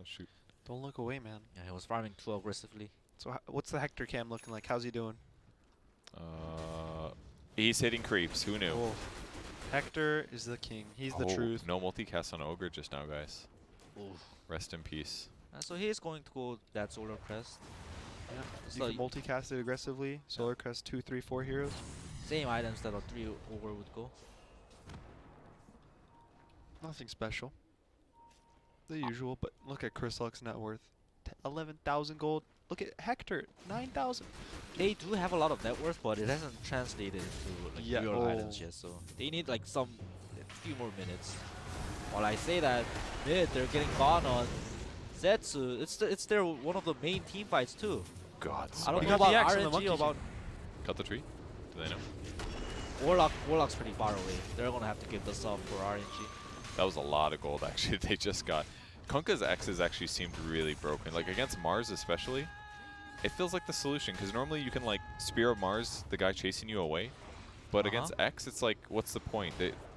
Shoot. Don't look away, man. Yeah, he was farming too aggressively. So what's the Hector cam looking like? How's he doing? He's hitting creeps. Who knew? Oh. Hector is the king. He's the Oh, truth. no multicast on Ogre just now, guys. Oof. Rest in peace. And so he is going to go that Solar Crest. Yeah. So You can multicast it aggressively. Solar Crest 2, 3, 4 heroes. Same items that a 3 over would go. Nothing special. The usual, but look at Chris Luck's net worth. 11,000 gold. Look at Hector, 9,000. They do have a lot of net worth, but it hasn't translated into like Yeah, real oh. items yet. So they need like a few more minutes. While I say that, mid they're getting gone on Zetsu. It's their one of the main team fights too. God. I don't You know got the about X on the RNG Monkey about Cut the tree? Do they know? Warlock's pretty far away. They're gonna have to give the sub for RNG. That was a lot of gold, actually, they just got. Kunkka's X's actually seemed really broken. Like, against Mars especially, it feels like the solution, because normally you can, like, Spear of Mars, the guy chasing you away. But against X, it's like, what's the point?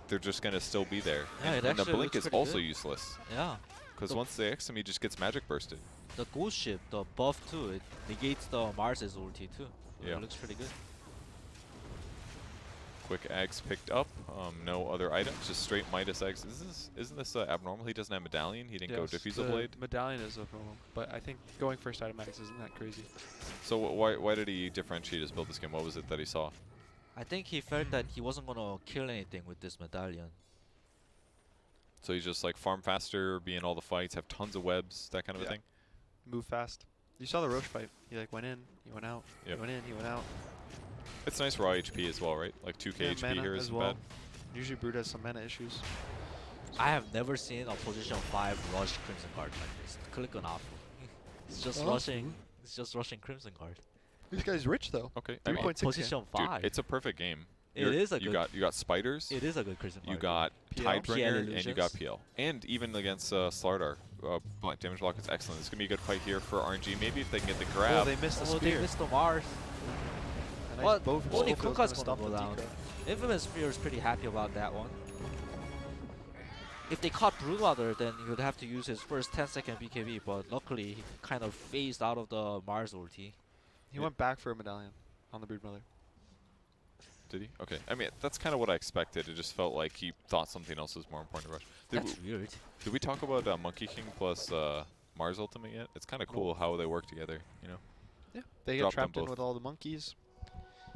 They're just going to still be there. Yeah, it And the actually Blink looks is pretty also good. useless. Yeah. Because The- once they X him, he just gets magic bursted. The ghost ship, the buff too, it negates the Mars's ulti too. So Yeah. It looks pretty good. Quick Ags picked up. No other items, just straight Midas Eggs. Isn't this abnormal? He doesn't have Medallion. He didn't go Diffusal Blade. Medallion is a problem, but I think going first item max isn't that crazy. So why did he differentiate his build this game? What was it that he saw? I think he felt that he wasn't gonna kill anything with this medallion. So he's just like farm faster, be in all the fights, have tons of webs, that kind of a Yeah. thing? Move fast. You saw the Roche fight. He like went in, he went out, Yep. he went in, he went out. It's nice raw HP as well, right? Like 2k Yeah, HP mana here as isn't well. bad. Usually Brood has some mana issues. I have never seen a position 5 rush Crimson Guard like this. Click on Afu. It's just rushing. It's just rushing Crimson Guard. This guy's rich though. Okay. I mean, 3.6 Position dude, 5. it's a perfect game. It is a you good. got spiders. It is a good Crimson You Guard. got PL? Tidebringer and you illusions. got PL. And even against Slardar, damage block is excellent. It's going to be a good fight here for RNG. Maybe if they can get the Oh, grab. they missed the Oh, they spear. missed the Mars. A nice Well, bow from only Skofield's Kuka's stop gonna go the down. decry. Infamous Spear is pretty happy about that one. If they caught Broodmother, then he would have to use his first 10-second BKB, but luckily he kind of phased out of the Mars ulti. He went back for a medallion on the Broodmother. Did he? Okay. I mean, that's kind of what I expected. It just felt like he thought something else was more important to rush. That's weird. Did we talk about Monkey King plus Mars Ultimate yet? It's kind of cool how they work together, you know? Yeah. They get Drop them trapped in both. with all the monkeys.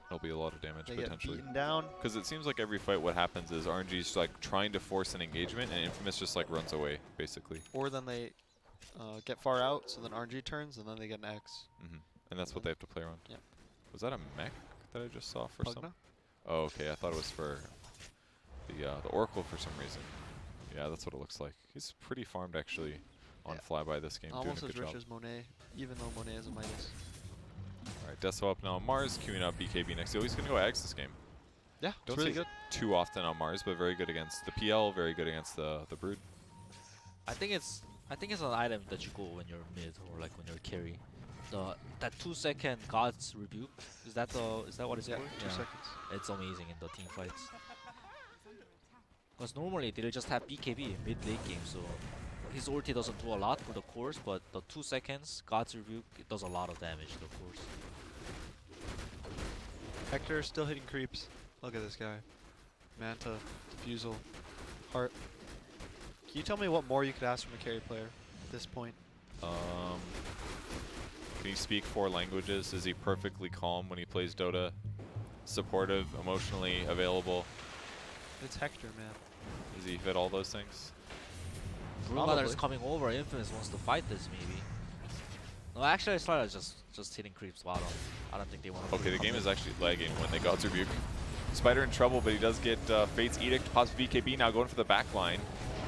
It'll be a lot of damage They get potentially. beaten down. Because it seems like every fight what happens is RNG's like trying to force an engagement and Infamous just like runs away, basically. Or then they get far out, so then RNG turns, and then they get an X. And that's what they have to play around. Yep. Was that a mech that I just saw for some? Pugna? Oh, okay. I thought it was for the Oracle for some reason. Yeah, that's what it looks like. He's pretty farmed actually on Yeah. flyby this game. Almost doing a as good rich job. as Monet, even though Monet is a Midas. Alright, Deso up now on Mars, queuing up BKB next. He's going to go Ags this game. Yeah, Don't it's really see good. too often on Mars, but very good against the PL, very good against the Brood. I think it's an item that you go when you're mid or like when you're carry. That 2-second God's Rebuke, is that what it's Yeah, called? 2 seconds. It's amazing in the team fights. Because normally they'll just have BKB mid late game, so his ulti doesn't do a lot for the cores, but the 2 seconds God's Rebuke, it does a lot of damage to the cores. Hector still hitting creeps. Look at this guy. Manta, Diffusal, Heart. Can you tell me what more you could ask from a carry player at this point? Can you speak 4 languages? Is he perfectly calm when he plays Dota? Supportive, emotionally available? It's Hector, man. Does he fit all those things? Broodmother's coming over, Infamous wants to fight this maybe. No, actually I started just hitting creeps bottom. I don't think they want to. Okay, the game is actually lagging when they God's Rebuke. Spider in trouble, but he does get Fate's Edict, pops BKB now going for the back line.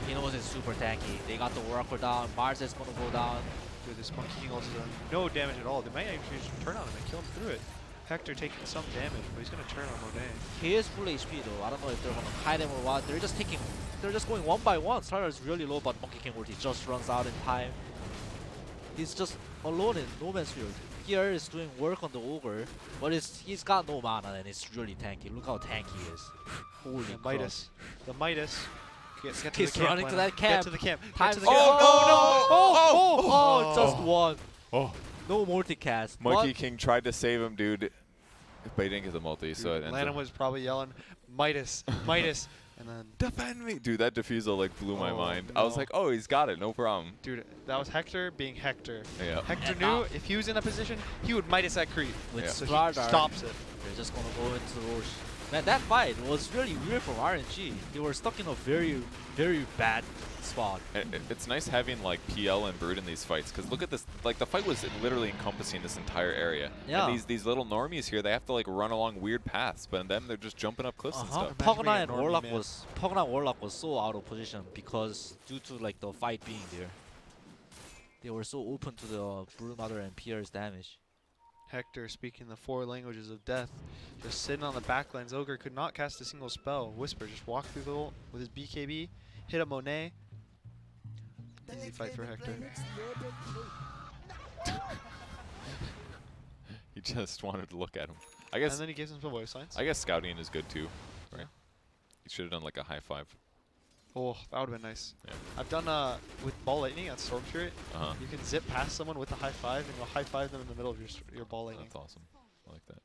He knows it's super tanky. They got the Oracle down, Mars is gonna go down. Dude, this Monkey King also does no damage at all. They might actually just turn on him and kill him through it. Hector taking some damage, but he's gonna turn on Monet. He is full HP though. I don't know if they're gonna hide him or what. They're just going one by one. Starter is really low, but Monkey King ulti just runs out in time. He's just alone in no man's field. Here is doing work on the ogre, but he's got no mana and it's really tanky. Look how tanky he is. Holy The crap. Midas. The Midas. Get to He's the camp, running to Lana. that camp. Get to the camp. Time Get to the to camp. Oh, just one. Oh, No multicast. Monkey But King tried to save him, dude, but he didn't get the multi, so it ends Lana up- was probably yelling, Midas, Midas, and then, Defend me! Dude, that diffusal like blew my Oh, mind. I was no. like, oh, he's got it, no problem. dude, that was Hector being Hector. Yeah. Hector And knew now- if he was in that position, he would Midas that creep. with Yeah. So he Stradar, stops it. they're just gonna go into the Roche. Man, that fight was really weird from RNG. They were stuck in a very, very bad spot. It's nice having like PL and Brood in these fights, because look at this, like the fight was literally encompassing this entire area. Yeah. And these little normies here, they have to like run along weird paths, but then they're just jumping up cliffs and stuff. Imagine being Pugna a and normie, Warlock was so out of position because due to like the fight being there. They were so open to the Broodmother and Pierre's damage. Hector speaking the 4 languages of death, just sitting on the backlines. Ogre could not cast a single spell. Whisper just walked through the ult with his BKB, hit a Monet. Easy fight for Hector. He just wanted to look at him. I guess And then he gives him some voice signs. I guess scouting is good too, right? Yeah. He should have done like a high 5. Oh, that would have been nice. Yeah. I've done with Ball Lightning at Storm Fury. Uh-huh. You can zip past someone with a high 5 and you'll high 5 them in the middle of your Ball Lightning. That's awesome. I like that.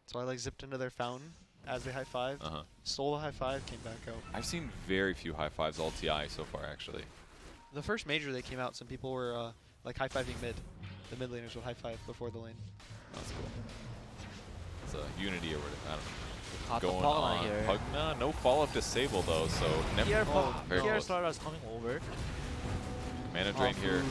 So I like zipped into their fountain as they high 5, Uh-huh. stole the high 5, came back out. I've seen very few high 5s all TI so far, actually. The first major they came out, some people were like high 5ing mid. The mid laners would high 5 before the lane. That's cool. It's a Unity or whatever. I don't know. Caught the Going Pugna on. here. Pugna, no fall-off disable though, so never Pierre, Oh, very Pierre close. Stardust coming over. Mana drain here.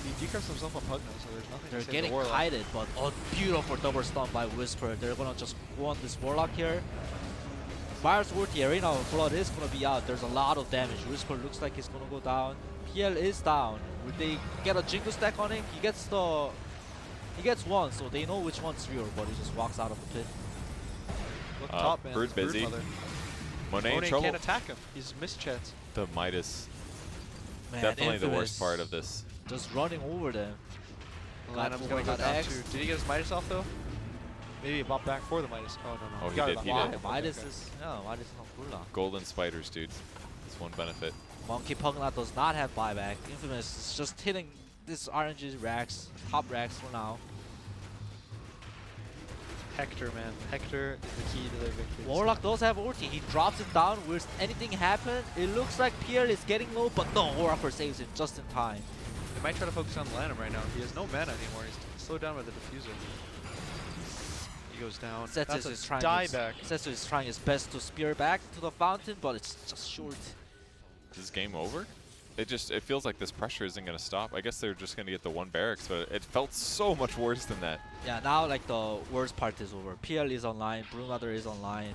He decrypts himself on Pugna, so there's nothing They're to save getting the Warlock. kited, but a beautiful double stun by Whisper. They're gonna just want this Warlock here. Myers with the Arena of Blood is gonna be out. There's a lot of damage. Whisper looks like he's gonna go down. PL is down. Will they get a Jingle stack on him? He gets one, so they know which one's real, but he just walks out of the pit. Look top, man. Bird It's busy. Broodmother. Monet in Monet trouble. can't attack him. He's missed chance. The Midas. Man, Definitely the worst Infamous part of this. Just running over them. Lanham's Got gonna go got down X. too. Did he get his Midas off though? Maybe a bop back for the Midas. Oh no no. Oh, he got did, it off. he Wow, did. Okay, Midas okay. is Midas is on Gula. Golden spiders, dude. That's one benefit. Monkey Pugna does not have buyback. Infamous is just hitting this RNG racks, top racks for now. Hector, man. Hector is the key to their victory. Warlock does have ulti. He drops it down. Will anything happen? It looks like Pierre is getting low, but no, Oracle saves him just in time. They might try to focus on Lanham right now. He has no mana anymore. He's slowed down by the diffuser. He goes down. Setsus That's is a trying die his, back. Setsus is trying his best to spear back to the fountain, but it's just short. Is this game over? It feels like this pressure isn't going to stop. I guess they're just going to get the one barracks, but it felt so much worse than that. Yeah, now like the worst part is over. PL is online, Broodmother is online.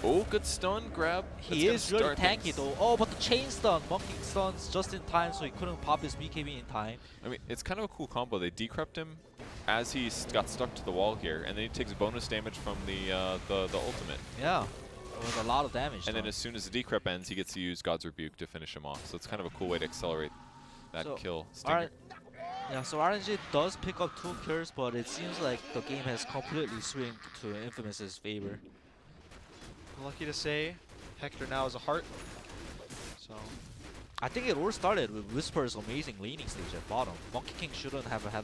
Oh, good stun grab. He That's is gonna really start tanky things. though. Oh, but the chain stun, Monkey stuns just in time, so he couldn't pop his BKB in time. I mean, it's kind of a cool combo. They decrypt him as he got stuck to the wall here, and then he takes bonus damage from the ultimate. Yeah, it was a lot of damage. And then done. as soon as the decrypt ends, he gets to use God's Rebuke to finish him off. So it's kind of a cool way to accelerate that So, kill. Stinger. Yeah, so RNG does pick up 2 kills, but it seems like the game has completely swinged to Infamous's favor. Lucky to say, Hector now has a heart. So I think it all started with Whisper's amazing laning stage at bottom. Monkey King shouldn't have had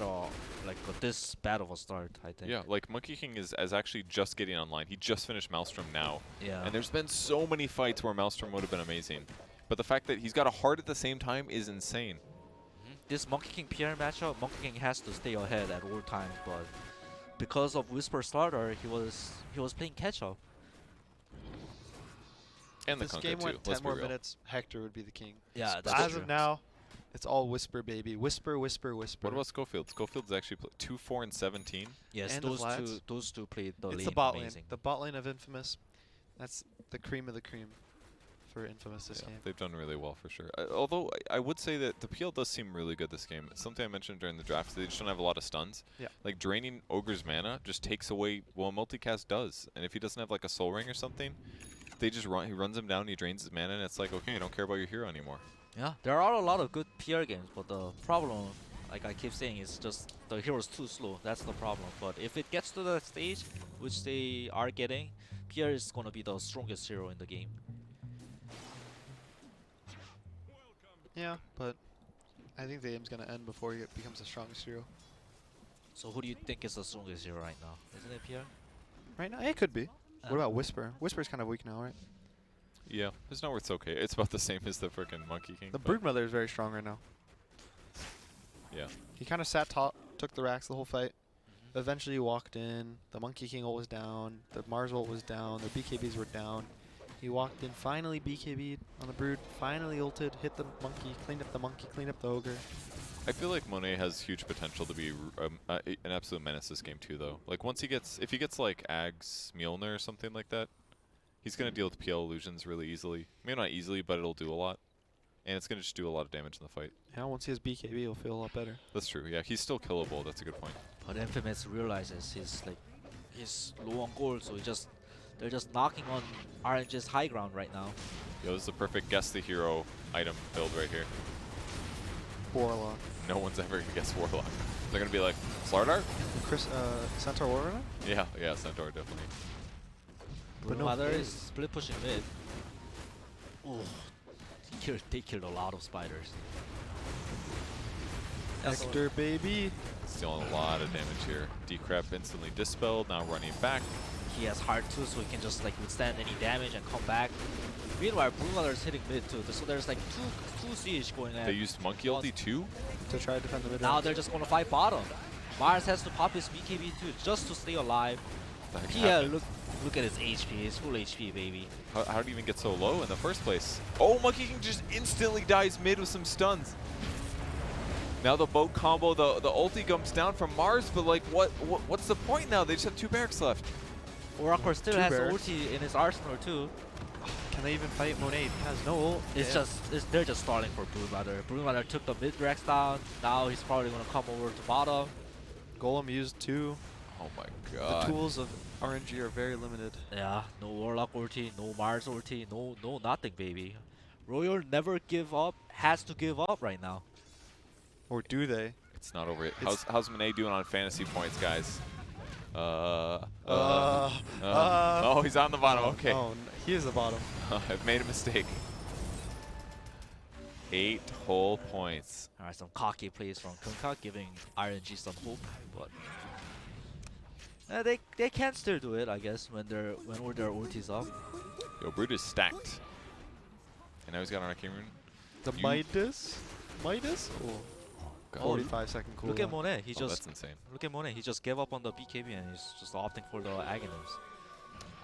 this bad of a start, I think. Yeah, like Monkey King is actually just getting online. He just finished Maelstrom now. Yeah. And there's been so many fights where Maelstrom would have been amazing. But the fact that he's got a heart at the same time is insane. This Monkey King PR matchup, Monkey King has to stay ahead at all times, but because of Whisper starter, he was playing catch up. And the this Kunkka game too, went let's 10 be more real. minutes, Hector would be the king. Yeah, But that's as true. of now, it's all Whisper, baby. Whisper, Whisper, Whisper. What about Schofield? Schofield's actually 2, 4, and 17. Yes, and the flats. those two played the It's lane the bot amazing. lane. The bot lane of Infamous. That's the cream of the cream for Infamous this Yeah, game. they've done really well for sure. Although I would say that the PL does seem really good this game. It's something I mentioned during the draft. They just don't have a lot of stuns. Yeah. Like draining Ogre's mana just takes away what multicast does. And if he doesn't have like a soul ring or something, they just run. He runs him down. He drains his mana, and it's like, okay, I don't care about your hero anymore. Yeah, there are a lot of good PR games, but the problem, like I keep saying, is just the hero's too slow. That's the problem. But if it gets to that stage, which they are getting, PR is gonna be the strongest hero in the game. Yeah, but I think the game's gonna end before he becomes the strongest hero. So who do you think is the strongest hero right now? Isn't it PR? Right now, it could be. What about Whisper? Whisper's kind of weak now, right? Yeah, his net worth's okay. It's about the same as the frickin' Monkey King. The but Broodmother is very strong right now. Yeah. He kind of sat top, took the racks the whole fight. Eventually walked in. The Monkey King ult was down. The Mars ult was down. The BKBs were down. He walked in, finally BKB'd on the Brood, finally ulted, hit the Monkey, cleaned up the Monkey, cleaned up the Ogre. I feel like Monet has huge potential to be an absolute menace this game too, though. Like once if he gets like Ags Mjolnir or something like that, he's gonna deal with PL illusions really easily. Maybe not easily, but it'll do a lot, and it's gonna just do a lot of damage in the fight. Yeah, once he has BKB, he'll feel a lot better. That's true. Yeah, he's still killable. That's a good point. But Infamous realizes he's low on gold, so they're just knocking on RNG's high ground right now. Yo, this is the perfect guess the hero item build right here. Warlock. No one's ever gonna guess Warlock. They're gonna be like Slardar? Chris, Centaur Warlock? Yeah, Centaur definitely. But no Mother phase. is split pushing mid. Ooh, they killed a lot of spiders. Hector, baby. Stealing a lot of damage here. Decrep instantly dispelled, now running back. He has heart too, so he can just like withstand any damage and come back. Meanwhile, Broodmother is hitting mid too, so there's like two siege going on. They used Monkey ulti too? To try to defend the mid. Now they're just gonna fight bottom. Mars has to pop his BKB too, just to stay alive. What the heck PL, happened? look at his HP, his full HP, baby. How did he even get so low in the first place? Oh, Monkey King just instantly dies mid with some stuns. Now the boat combo, the ulti comes down from Mars, but like what's the point now? They just have 2 barracks left. Oracle still Two has barracks. ulti in his arsenal too. Can they even fight Monet? He has no ult. It's Yeah. they're just stalling for Broodmother. Broodmother took the mid Rex down. Now he's probably gonna come over to bottom. Golem used 2. Oh my The god. tools of RNG are very limited. Yeah, no Warlock ulti, no Mars ulti, no nothing, baby. Royal never give up. Has to give up right now. Or do they? It's not over yet. It's- How's Monet doing on fantasy points, guys? Oh, he's on the bottom. Okay. Oh, he is the bottom. I've made a mistake. 8 whole points. All right, some cocky plays from Kunkka, giving RNG some hope, but they can still do it, I guess, when all their ultis up. Yo, Brood is stacked. And now he's got an arcane rune. The You- Midas? Midas? Oh, God. 45-second cooldown. Look at Monet. He Oh, just that's insane. look at Monet. He just gave up on the BKB and he's just opting for the Aghanims.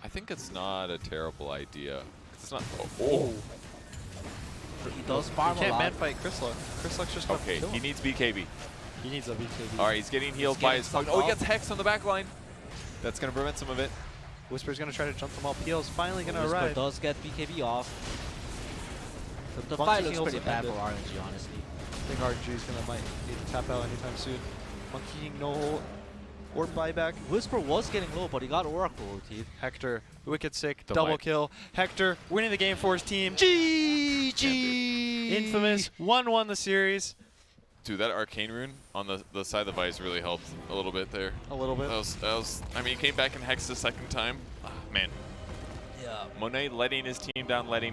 I think it's not a terrible idea. It's not. Oh. He does You farm a can't lot. man fight Chryslok. Chryslok's just gonna Okay, kill he him. needs BKB. He needs a BKB. All right, he's getting healed by getting his. sucked Oh, he off. gets Hex on the back line. That's gonna prevent some of it. Whisper's gonna try to jump them up. Heal's finally gonna Whisper arrive. does get BKB off. The Monkey fight looks King's pretty bad for ended. RNG, honestly. I think RNG is gonna might need to tap out anytime soon. Monkey King no ult. Or buyback. Whisper was getting low, but he got Oracle ulti. Hector, wicked sick, The double mic. kill. Hector winning the game for his team. GG! Infamous 1-1 the series. Dude, that arcane rune on the side of the Vice really helped a little bit there. A little bit. That was. I mean, he came back and Hex the second time. Ah, man, Yeah. Monet letting his team down, letting